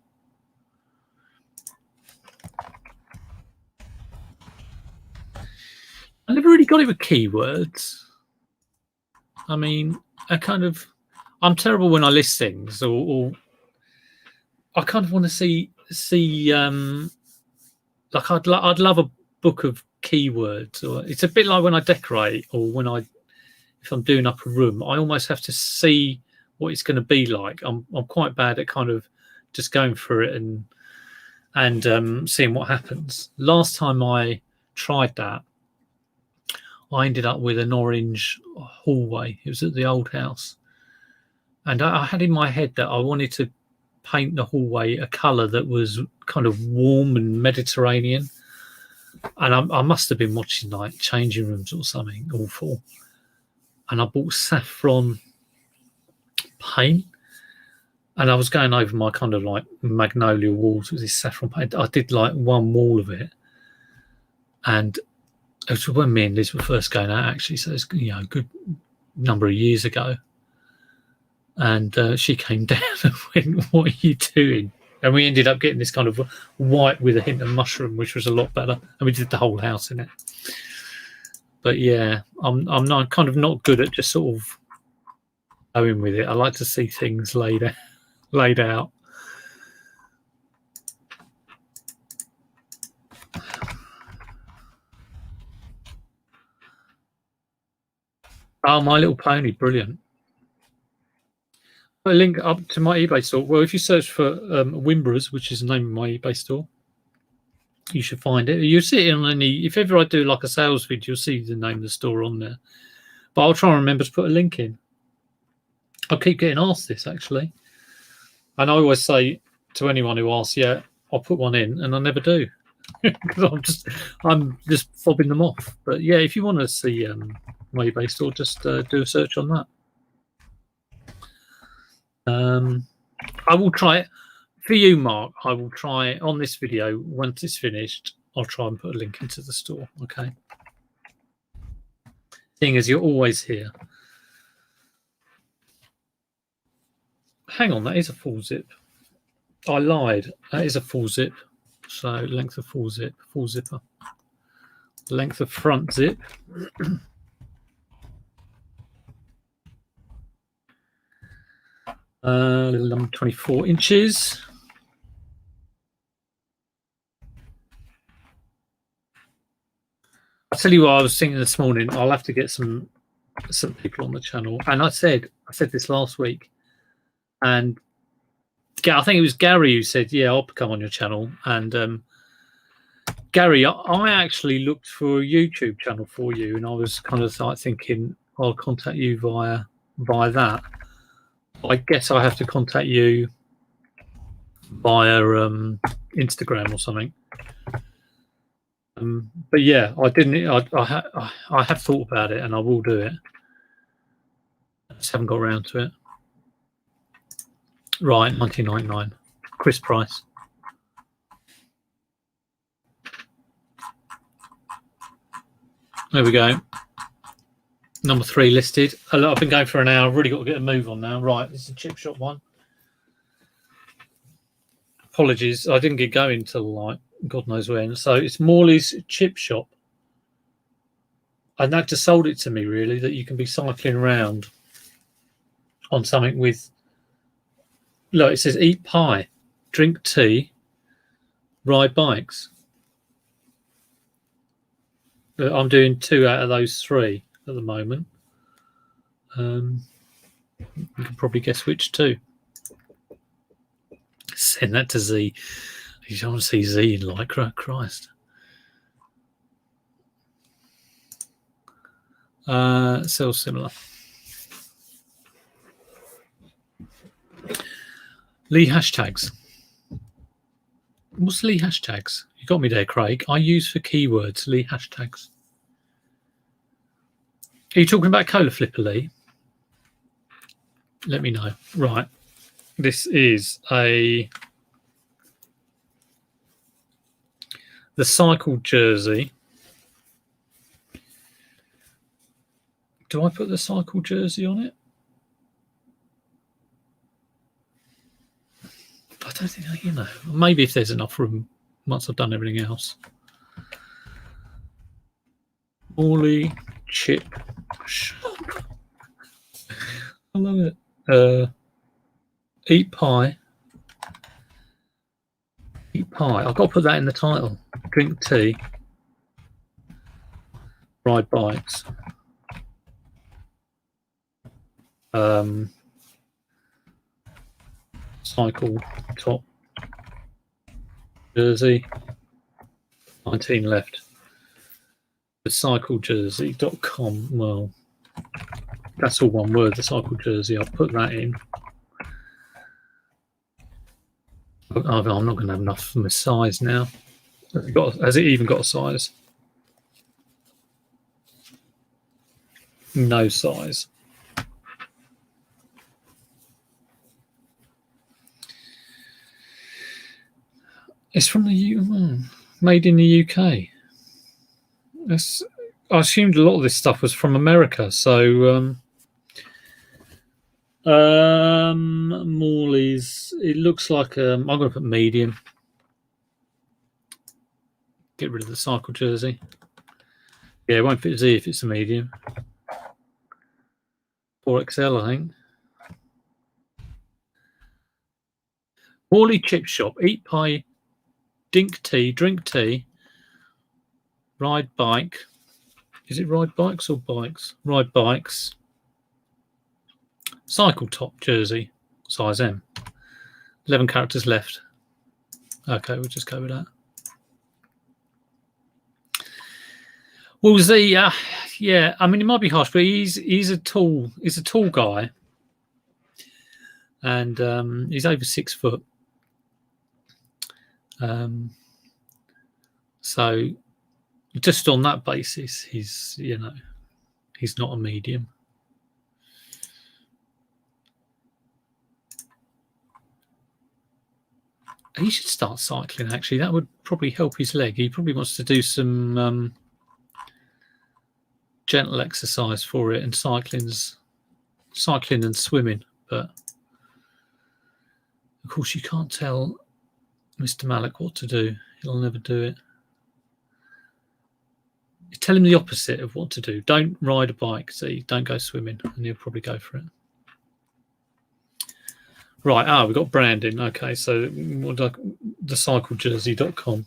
I never really got it with keywords. I mean, I'm terrible when I list things, or I kind of want to see like I'd love a book of keywords, or it's a bit like when I decorate, or if I'm doing up a room, I almost have to see what it's going to be like. I'm quite bad at kind of just going through it and seeing what happens. Last time I tried that, I ended up with an orange hallway. It was at the old house, and I had in my head that I wanted to paint the hallway a colour that was kind of warm and Mediterranean. And I must have been watching like Changing Rooms or something awful, and I bought saffron paint, and I was going over my kind of like magnolia walls with this saffron paint. I did like one wall of it, and it was when me and Liz were first going out, actually, so it's, you know, a good number of years ago. And she came down and went, "What are you doing?" And we ended up getting this kind of white with a hint of mushroom, which was a lot better. And we did the whole house in it. But yeah, I'm not kind of not good at just sort of going with it. I like to see things laid out. Oh, My Little Pony, brilliant. A link up to my eBay store. Well, if you search for Wimbras, which is the name of my eBay store, you should find it. You'll see it on any. If ever I do like a sales video, you'll see the name of the store on there. But I'll try and remember to put a link in. I keep getting asked this actually, and I always say to anyone who asks, "Yeah, I'll put one in," and I never do because I'm just fobbing them off. But yeah, if you want to see my eBay store, just do a search on that. I will try it for you, Mark. I will try on this video once it's finished. I'll try and put a link into the store. Okay. Seeing as you're always here. Hang on, that is a full zip. I lied. That is a full zip. So length of full zip, full zipper. Length of front zip. 24 inches. I'll tell you what I was thinking this morning. I'll have to get some people on the channel. And I said this last week, and I think it was Gary who said, "Yeah, I'll come on your channel." And Gary, I actually looked for a YouTube channel for you, and I was kind of like thinking I'll contact you via that. I guess I have to contact you via Instagram or something. But yeah, I didn't. I have thought about it, and I will do it. I just haven't got around to it. Right, 19.99, Chris Price. There we go. Number 3 listed. I've been going for an hour. I've really got to get a move on now. Right, this is a chip shop one. Apologies, I didn't get going till like God knows when. So it's Morley's Chip Shop. And that just sold it to me, really, that you can be cycling around on something with, look, it says eat pie, drink tea, ride bikes. I'm doing 2 out of those 3 at the moment. You can probably guess which 2. Send that to Z. You don't want to see Z in Lycra, Christ. Sells similar. Lee hashtags. What's Lee hashtags? You got me there, Craig. I use for keywords, Lee, hashtags. Are you talking about Cola Flipper, Lee? Let me know. Right. This is the cycle jersey. Do I put the cycle jersey on it? I don't think, maybe if there's enough room once I've done everything else. Morley chip shop. I love it. Eat pie. Eat pie. I've got to put that in the title. Drink tea. Ride bikes. Cycle top jersey. 19 left. Thecyclejersey.com. Well, that's all one word, the cycle jersey. I'll put that in. I'm not going to have enough for my size now. Has it even got a size? No size. It's from the made in the UK. I assumed a lot of this stuff was from America. So Morley's. It looks like I'm going to put medium. Get rid of the cycle jersey. Yeah, it won't fit Z if it's a medium. 4XL, I think. Morley chip shop. Eat pie. Drink tea, ride bike. Is it ride bikes or bikes? Ride bikes. Cycle top jersey, size M. 11 characters left. Okay, we'll just go with that. Well, Z, yeah, I mean, it might be harsh, but he's a tall guy, and he's over 6 foot. So just on that basis, he's not a medium. He should start cycling, actually. That would probably help his leg. He probably wants to do some gentle exercise for it, and cycling and swimming. But of course, you can't tell Mr. Malik what to do. He'll never do it. You tell him the opposite of what to do. Don't ride a bike. See, don't go swimming, and he'll probably go for it. Right. We've got branding. Okay, so thecyclejersey.com.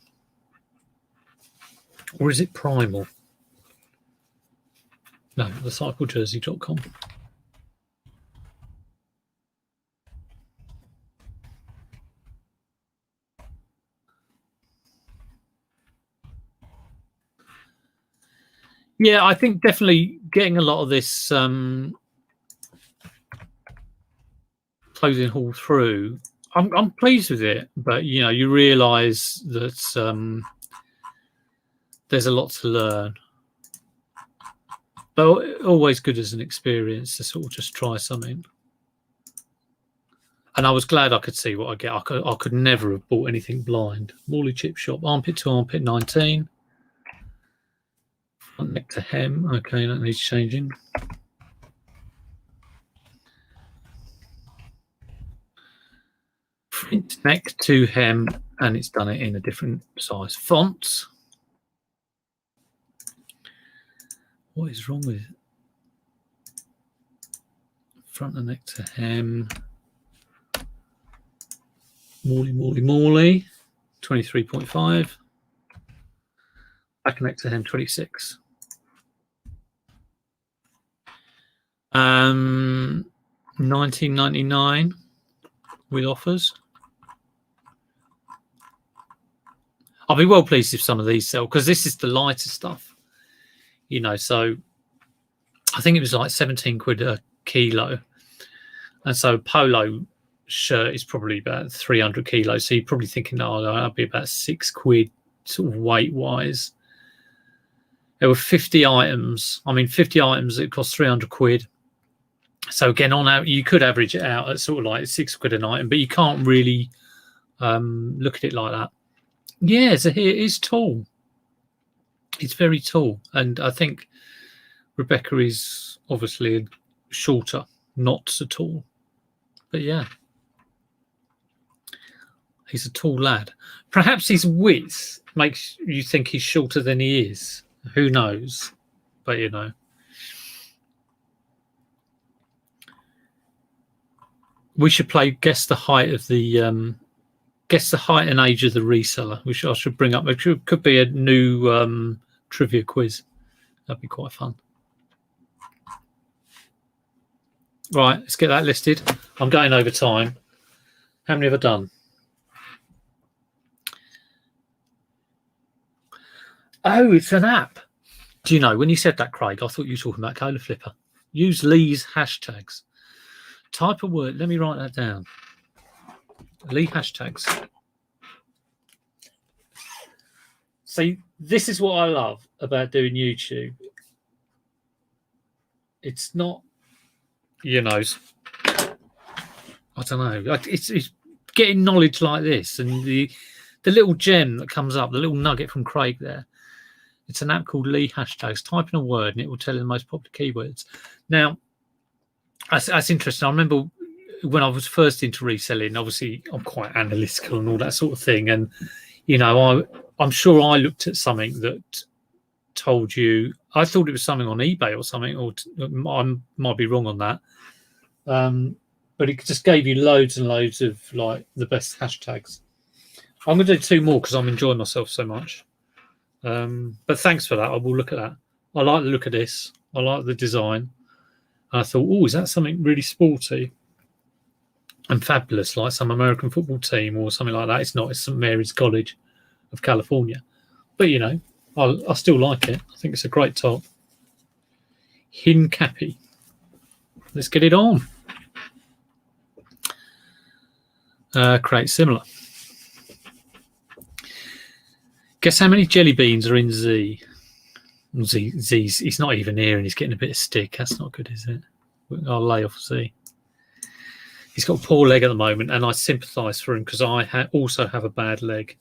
Or is it Primal? No, thecyclejersey.com. Yeah, I think definitely getting a lot of this clothing haul through. I'm pleased with it, but you realise that there's a lot to learn. But always good as an experience to sort of just try something. And I was glad I could see what I get. I could never have bought anything blind. Morley chip shop, armpit to armpit, 19. Front neck to hem. Okay, that needs changing. Print neck to hem, and it's done it in a different size font. What is wrong with it? Front and neck to hem. Morley, 23.5. Back and neck to hem, 26. 19.99 with offers. I'll be well pleased if some of these sell, because this is the lighter stuff, so I think it was like 17 quid a kilo, and so polo shirt is probably about 300 kilos, so you're probably thinking, that'll be about 6 quid sort of weight-wise. There were 50 items. I mean, 50 items, it cost 300 quid. So again, on out, you could average it out at sort of like 6 quid an item, but you can't really look at it like that. Yeah, it is tall. It's very tall. And I think Rebecca is obviously shorter, not so tall. But yeah, he's a tall lad. Perhaps his width makes you think he's shorter than he is. Who knows? But you know. We should play guess the height of the guess the height and age of the reseller, which I should bring up. It could be a new trivia quiz. That'd be quite fun. Right, let's get that listed. I'm going over time. How many have I done? Oh, it's an app. Do you know, when you said that, Craig, I thought you were talking about Cola Flipper. Use Lee's hashtags. Type a word. Let me write that down. Lee hashtags. See, this is what I love about doing YouTube. It's not, you know, I don't know. It's getting knowledge like this, and the little gem that comes up, the little nugget from Craig there. It's an app called Lee Hashtags. Type in a word, and it will tell you the most popular keywords. Now, that's interesting. I remember when I was first into reselling. Obviously, I'm quite analytical and all that sort of thing, and you know, I'm sure I looked at something that told you. I thought it was something on eBay or something, or I might be wrong on that. But it just gave you loads and loads of like the best hashtags. I'm going to do 2 more because I'm enjoying myself so much. But thanks for that. I will look at that. I like the look of this. I like the design. And I thought, oh, is that something really sporty and fabulous, like some American football team or something like that? It's not. It's St. Mary's College of California. But, you know, I still like it. I think it's a great top. Hincapi. Let's get it on. Create similar. Guess how many jelly beans are in Z? Z's. He's not even here, and he's getting a bit of stick. That's not good, is it? I'll lay off Z. He's got a poor leg at the moment, and I sympathise for him because I also have a bad leg.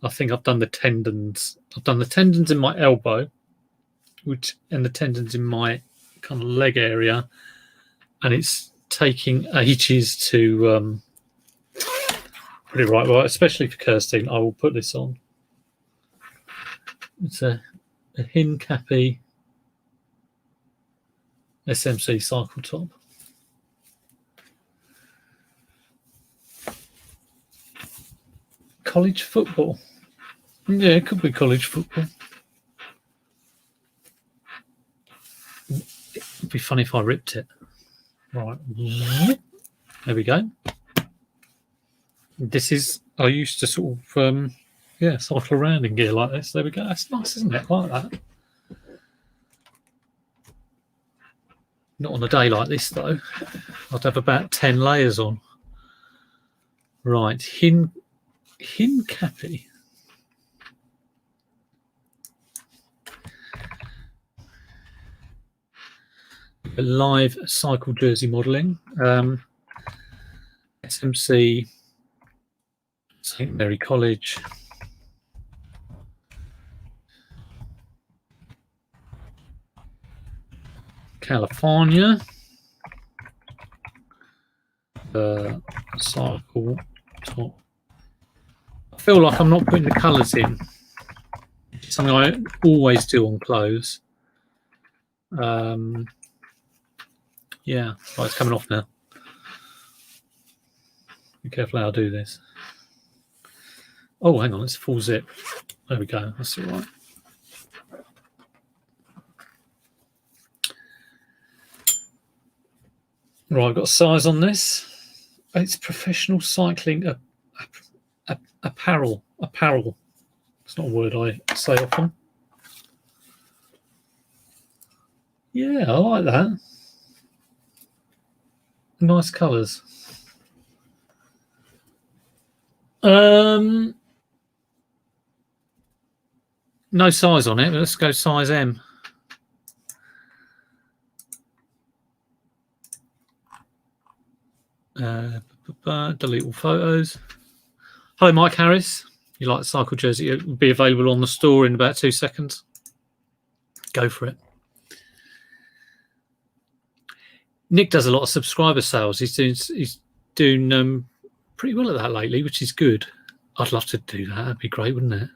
I think I've done the tendons. I've done the tendons in my elbow, and the tendons in my kind of leg area, and it's taking ages to put it right. Well, especially for Kirstine, I will put this on. It's a Hincapi SMC cycle top. College football. Yeah, it could be college football. It'd be funny if I ripped it. Right. There we go. This is, I used to sort of, cycle around in gear like this. There we go. That's nice, isn't it? Like that. Not on a day like this, though. I'd have about 10 layers on. Right. Hincapi. Live cycle jersey modelling. SMC, St. Mary College. California. Cycle top. I feel like I'm not putting the colours in. It's something I always do on clothes. Yeah, right, it's coming off now. Be careful how I do this. Oh, hang on, it's full zip. There we go, that's all right. Right, I've got a size on this. It's professional cycling apparel. Apparel. It's not a word I say often. Yeah, I like that. Nice colours. No size on it. Let's go size M. Delete all photos. Hello, Mike Harris. You like the cycle jersey? It will be available on the store in about 2 seconds. Go for it. Nick does a lot of subscriber sales. He's doing pretty well at that lately, which is good. I'd love to do that. That'd be great, wouldn't it?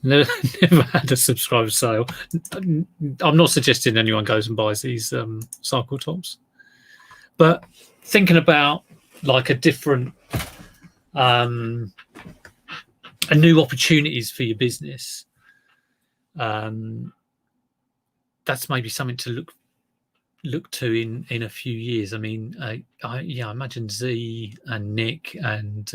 Never had a subscriber sale. I'm not suggesting anyone goes and buys these cycle tops, but thinking about like a different, a new opportunities for your business. That's maybe something to look to in a few years. I mean, I imagine Z and Nick and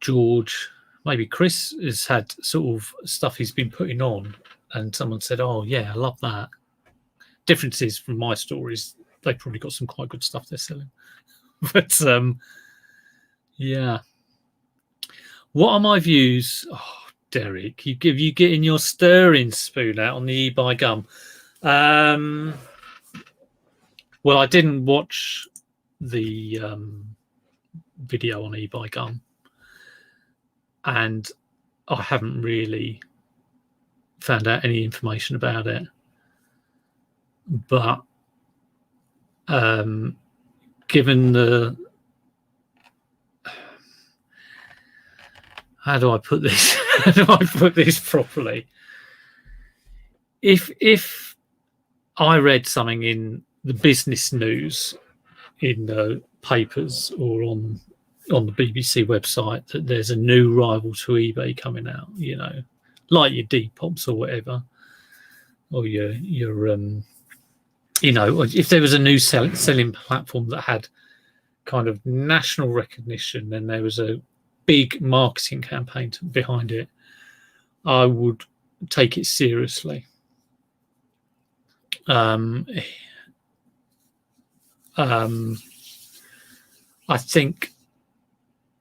George, maybe Chris has had sort of stuff he's been putting on, and someone said, "Oh yeah, I love that." Differences from my stories, they've probably got some quite good stuff they're selling. But yeah, what are my views? Oh, Derek, you getting your stirring spoon out on the eBay gum. Well, I didn't watch the video on eBay gum, and I haven't really found out any information about it. But given the, how do I put this? How do I put this properly? If I read something in the business news, in the papers or on the BBC website, that there's a new rival to eBay coming out, you know, like your Depop's or whatever, or your you know, if there was a new selling platform that had kind of national recognition and there was a big marketing campaign behind it, I would take it seriously. I think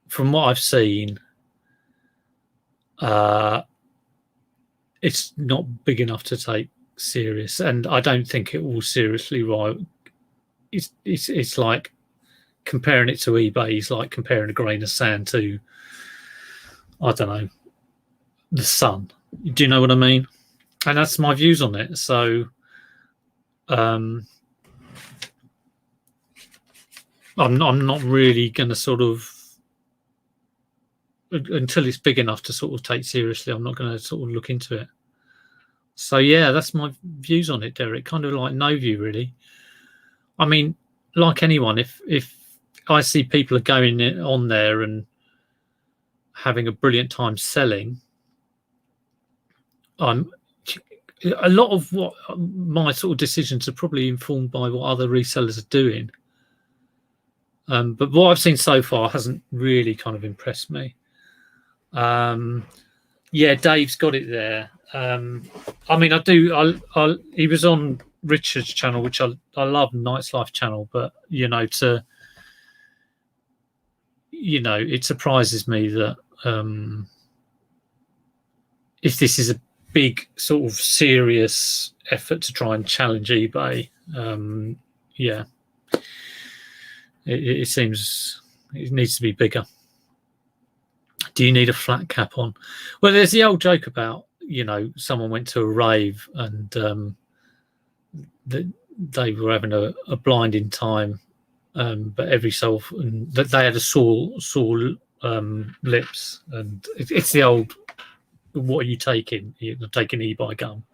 from what I've seen, it's not big enough to take serious, and I don't think it will seriously rival. It's like comparing it to eBay is like comparing a grain of sand to, I don't know, the sun. Do you know what I mean? And that's my views on it. So I'm not really going to sort of, until it's big enough to sort of take seriously, I'm not going to sort of look into it. So yeah, that's my views on it, Derek. Kind of like no view, really. I mean, like anyone, if I see people are going on there and having a brilliant time selling, a lot of what my sort of decisions are probably informed by what other resellers are doing. But what I've seen so far hasn't really kind of impressed me. Yeah, Dave's got it there. I mean, he was on Richard's channel, which I love, Knight's Life channel, but it surprises me that if this is a big sort of serious effort to try and challenge eBay, it seems it needs to be bigger. Do you need a flat cap on? Well, there's the old joke about, someone went to a rave and they were having a blinding time, but every so often they had a sore lips, and it's the old, what are you taking? You're taking eBay gum.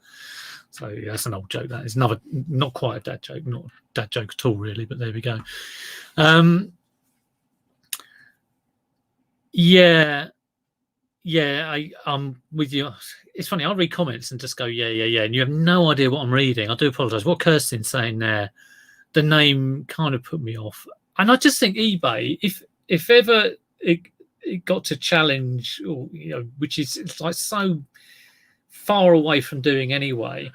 So yeah, that's an old joke. That is another, not quite a dad joke, not a dad joke at all, really, but there we go. I'm with you. It's funny, I'll read comments and just go, yeah, and you have no idea what I'm reading. I do apologise. What Kirsten's saying there, the name kind of put me off. And I just think eBay, if ever it got to challenge, or which is, it's like so far away from doing anyway,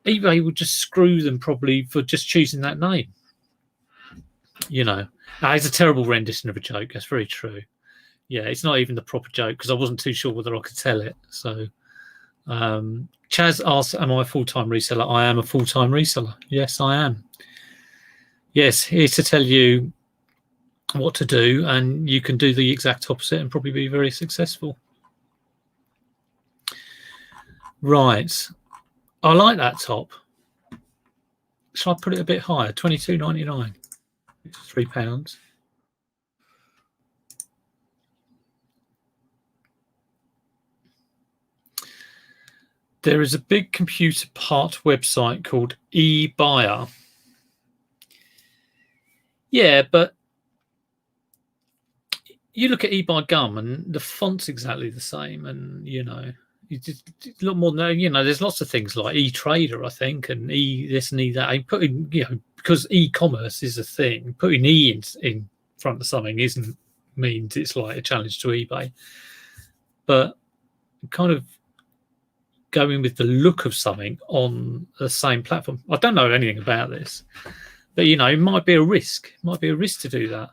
eBay would just screw them probably for just choosing that name. It's a terrible rendition of a joke. That's very true. Yeah, it's not even the proper joke because I wasn't too sure whether I could tell it. So Chaz asks, am I a full-time reseller? I am a full-time reseller. Yes, I am. Yes, here to tell you what to do, and you can do the exact opposite and probably be very successful. Right. I like that top. Shall I put it a bit higher? £22.99. It's £3. There is a big computer part website called eBuyer. Yeah, but you look at eBuy Gum and the font's exactly the same, and you know, it's a lot more than, you know, there's lots of things like eTrader, I think, and this and that. And putting, you know, because e-commerce is a thing, putting in front of something means it's like a challenge to eBay. But kind of going with the look of something on the same platform. I don't know anything about this, but you know, it might be a risk. It might be a risk to do that.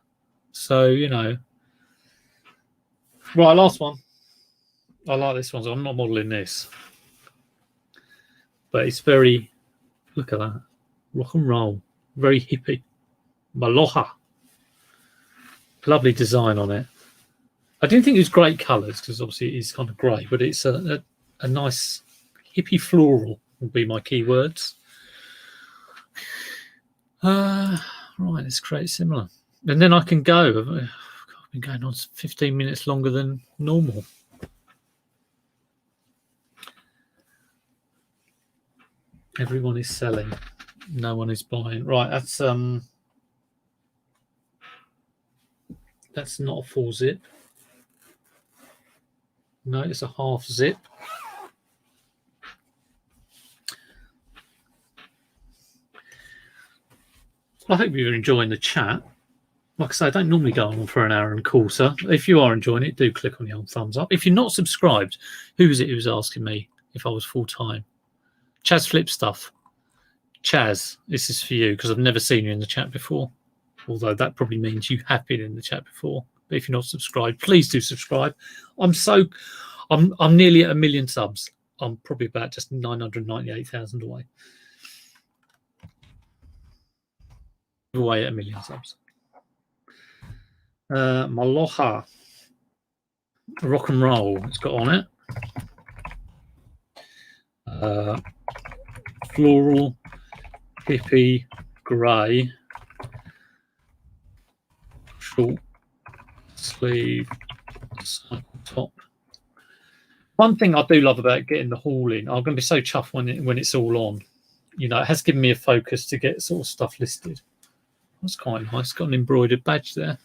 So, you know. Right, last one. I like this one, so I'm not modeling this. But it's very, look at that. Rock and roll. Very hippie. Maloha. Lovely design on it. I didn't think it was great colours because obviously it is kind of grey, but it's a nice hippie floral would be my keywords. Right, let's create similar. And then I can go. I've been going on 15 minutes longer than normal. Everyone is selling. No one is buying. Right, that's not a full zip. No, it's a half zip. I hope you're enjoying the chat. Like I say, I don't normally go on for an hour and call, so if you are enjoying it, do click on the old thumbs up. If you're not subscribed, who was it who was asking me if I was full-time? Chaz Flip Stuff. Chaz, this is for you because I've never seen you in the chat before, although that probably means you have been in the chat before. But if you're not subscribed, please do subscribe. I'm nearly at 1 million subs. I'm probably about just 998,000 away. Away at 1 million subs. Maloha. Rock and roll. It's got on it. Floral, hippie, grey, short sleeve, cycle top. One thing I do love about getting the haul in, I'm going to be so chuffed when it's all on. You know, it has given me a focus to get sort of stuff listed. That's quite nice. Got an embroidered badge there.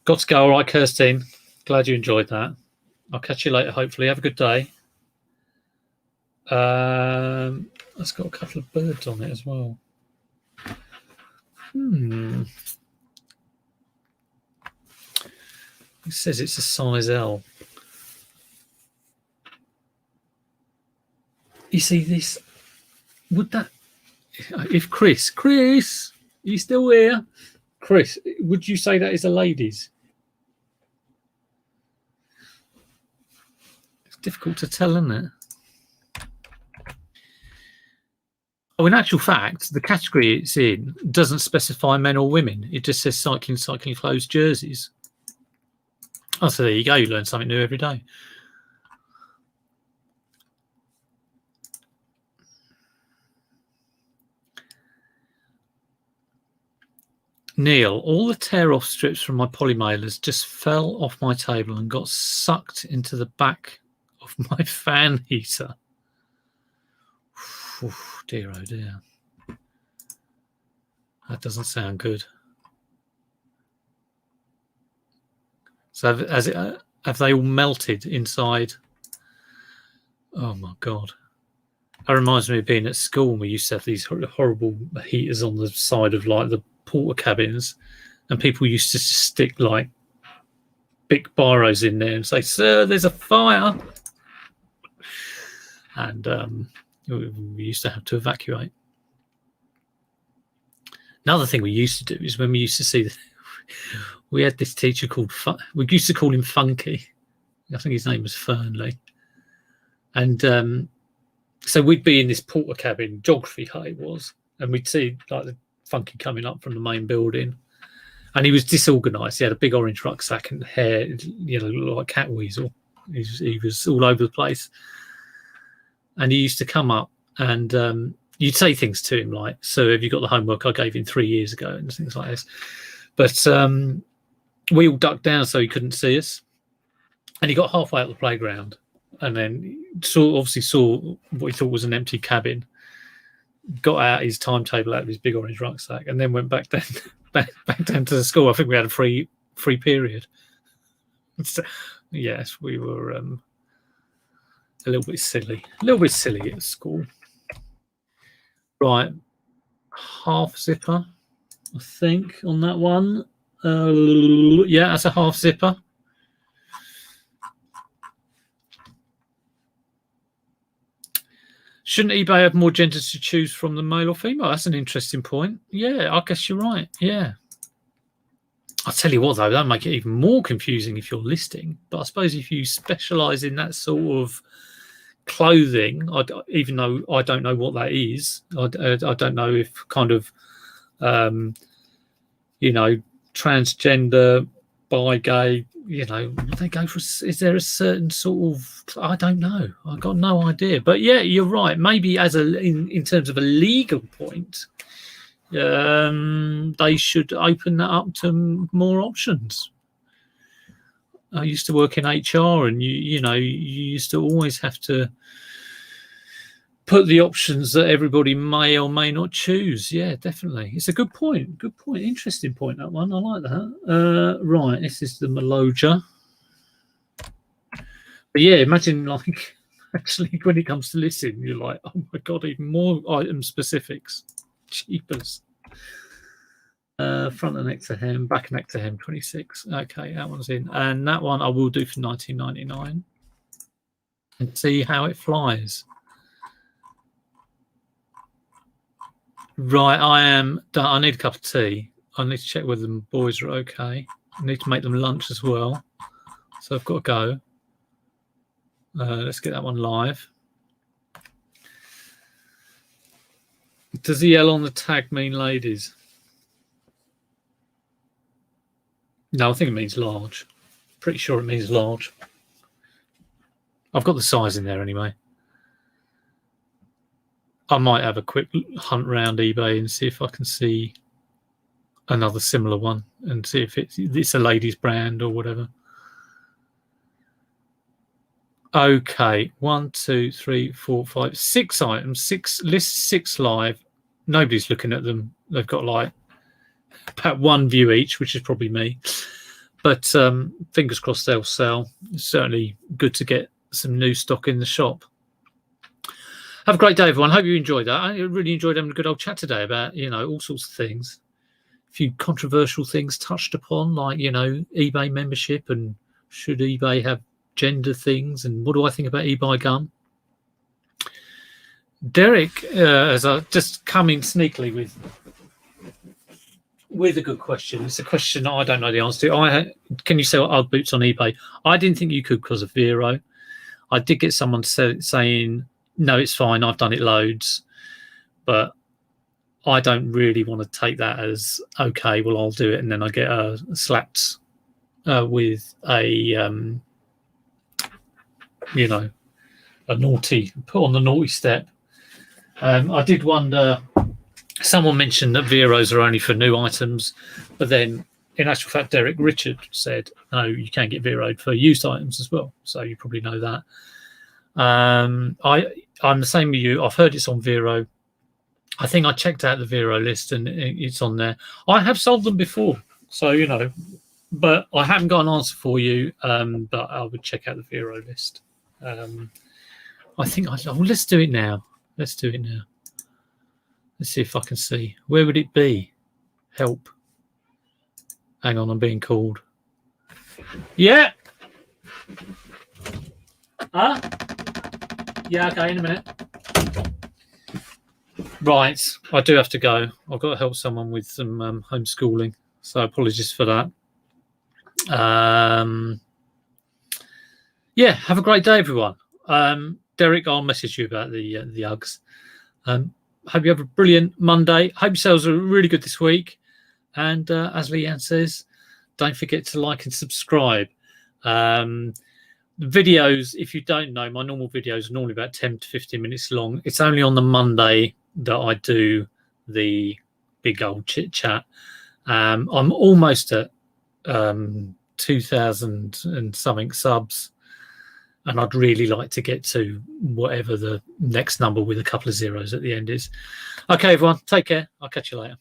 Got to go. All right, Kirstine. Glad you enjoyed that. I'll catch you later, hopefully. Have a good day. It's got a couple of birds on it as well. It says it's a size L. You see this? Would that... If Chris, are you still here? Chris, would you say that is a lady's? It's difficult to tell, isn't it? Oh, in actual fact, the category it's in doesn't specify men or women. It just says cycling clothes, jerseys. Oh, so there you go. You learn something new every day. Neil, all the tear-off strips from my polymailers just fell off my table and got sucked into the back of my fan heater. Oof, dear, oh dear. That doesn't sound good. So have they all melted inside? Oh my God. That reminds me of being at school. We used to have these horrible heaters on the side of like the porter cabins, and people used to stick like big biros in there and say, "Sir, there's a fire." And we used to have to evacuate. Another thing we used to do is when we used to see we had this teacher called we used to call him Funky. I think his name was Fernley. And so we'd be in this porter cabin, geography it was, and we'd see like the Funky coming up from the main building. And he was disorganised. He had a big orange rucksack and hair, you know, like a cat weasel. He was all over the place. And he used to come up and you'd say things to him like, "So have you got the homework I gave him 3 years ago?" and things like this. But we all ducked down so he couldn't see us. And he got halfway up the playground and then obviously saw what he thought was an empty cabin, got out his timetable out of his big orange rucksack, and then went back down back down to the school. I think we had a free period. So, yes, we were a little bit silly at school. Right, half zipper, I think, on that one. Yeah, that's a half zipper. Shouldn't eBay have more genders to choose from than male or female? That's an interesting point. Yeah, I guess you're right. Yeah. I'll tell you what, though, that'll make it even more confusing if you're listing. But I suppose if you specialise in that sort of clothing, even though I don't know what that is, I don't know if kind of, you know, transgender, bi, gay, you know, they go for, is there a certain sort of, I don't know. I've got no idea. But yeah, you're right. Maybe as in terms of a legal point, they should open that up to more options. I used to work in HR, and you know, you used to always have to put the options that everybody may or may not choose. Yeah, definitely. It's a good point. Good point. Interesting point, that one. I like that. Right, this is the Maloja. But yeah, imagine like actually when it comes to listing, you're like, oh my god, even more item specifics. Cheapers. Front and neck to hem, back and neck to hem, 26. Okay, that one's in. And that one I will do for 19.99 and see how it flies. Right, I am done. I need a cup of tea. I need to check whether the boys are okay. I need to make them lunch as well. So I've got to go. Let's get that one live. Does the L on the tag mean ladies? No, I think it means large. Pretty sure it means large. I've got the size in there anyway. I might have a quick hunt round eBay and see if I can see another similar one and see if it's a ladies brand or whatever. Okay, 1, 2, 3, 4, 5, 6 items, 6 lists, 6 live. Nobody's looking at them. They've got like about 1 view each, which is probably me. But fingers crossed they'll sell. It's certainly good to get some new stock in the shop. Have a great day, everyone. Hope you enjoyed that. I really enjoyed having a good old chat today about, you know, all sorts of things. A few controversial things touched upon, like, you know, eBay membership and should eBay have gender things, and what do I think about eBay gum? Derek, as I just come in sneakily with a good question. It's a question I don't know the answer to. Can you sell old boots on eBay? I didn't think you could because of Vero. I did get someone saying, no, it's fine, I've done it loads. But I don't really want to take that as, okay, well, I'll do it. And then I get slapped with a, you know, put on the naughty step. I did wonder, someone mentioned that Veros are only for new items, but then in actual fact, Derek Richard said, no, you can get Veroed for used items as well. So you probably know that. I'm the same with you. I've heard it's on Vero. I think I checked out the Vero list and it's on there. I have sold them before, so, you know, but I haven't got an answer for you, but I would check out the Vero list. I think let's do it now. Let's do it now. Let's see if I can see. Where would it be? Help. Hang on, I'm being called. Yeah. Huh? Yeah, okay, in a minute. Right, I do have to go. I've got to help someone with some homeschooling. So apologies for that. Yeah, have a great day, everyone. Derek, I'll message you about the Uggs. Hope you have a brilliant Monday. Hope your sales are really good this week. And as Leanne says, don't forget to like and subscribe. The videos, if you don't know, my normal videos are normally about 10 to 15 minutes long. It's only on the Monday that I do the big old chit chat. I'm almost at 2,000 and something subs, and I'd really like to get to whatever the next number with a couple of zeros at the end is. Okay, everyone, take care. I'll catch you later.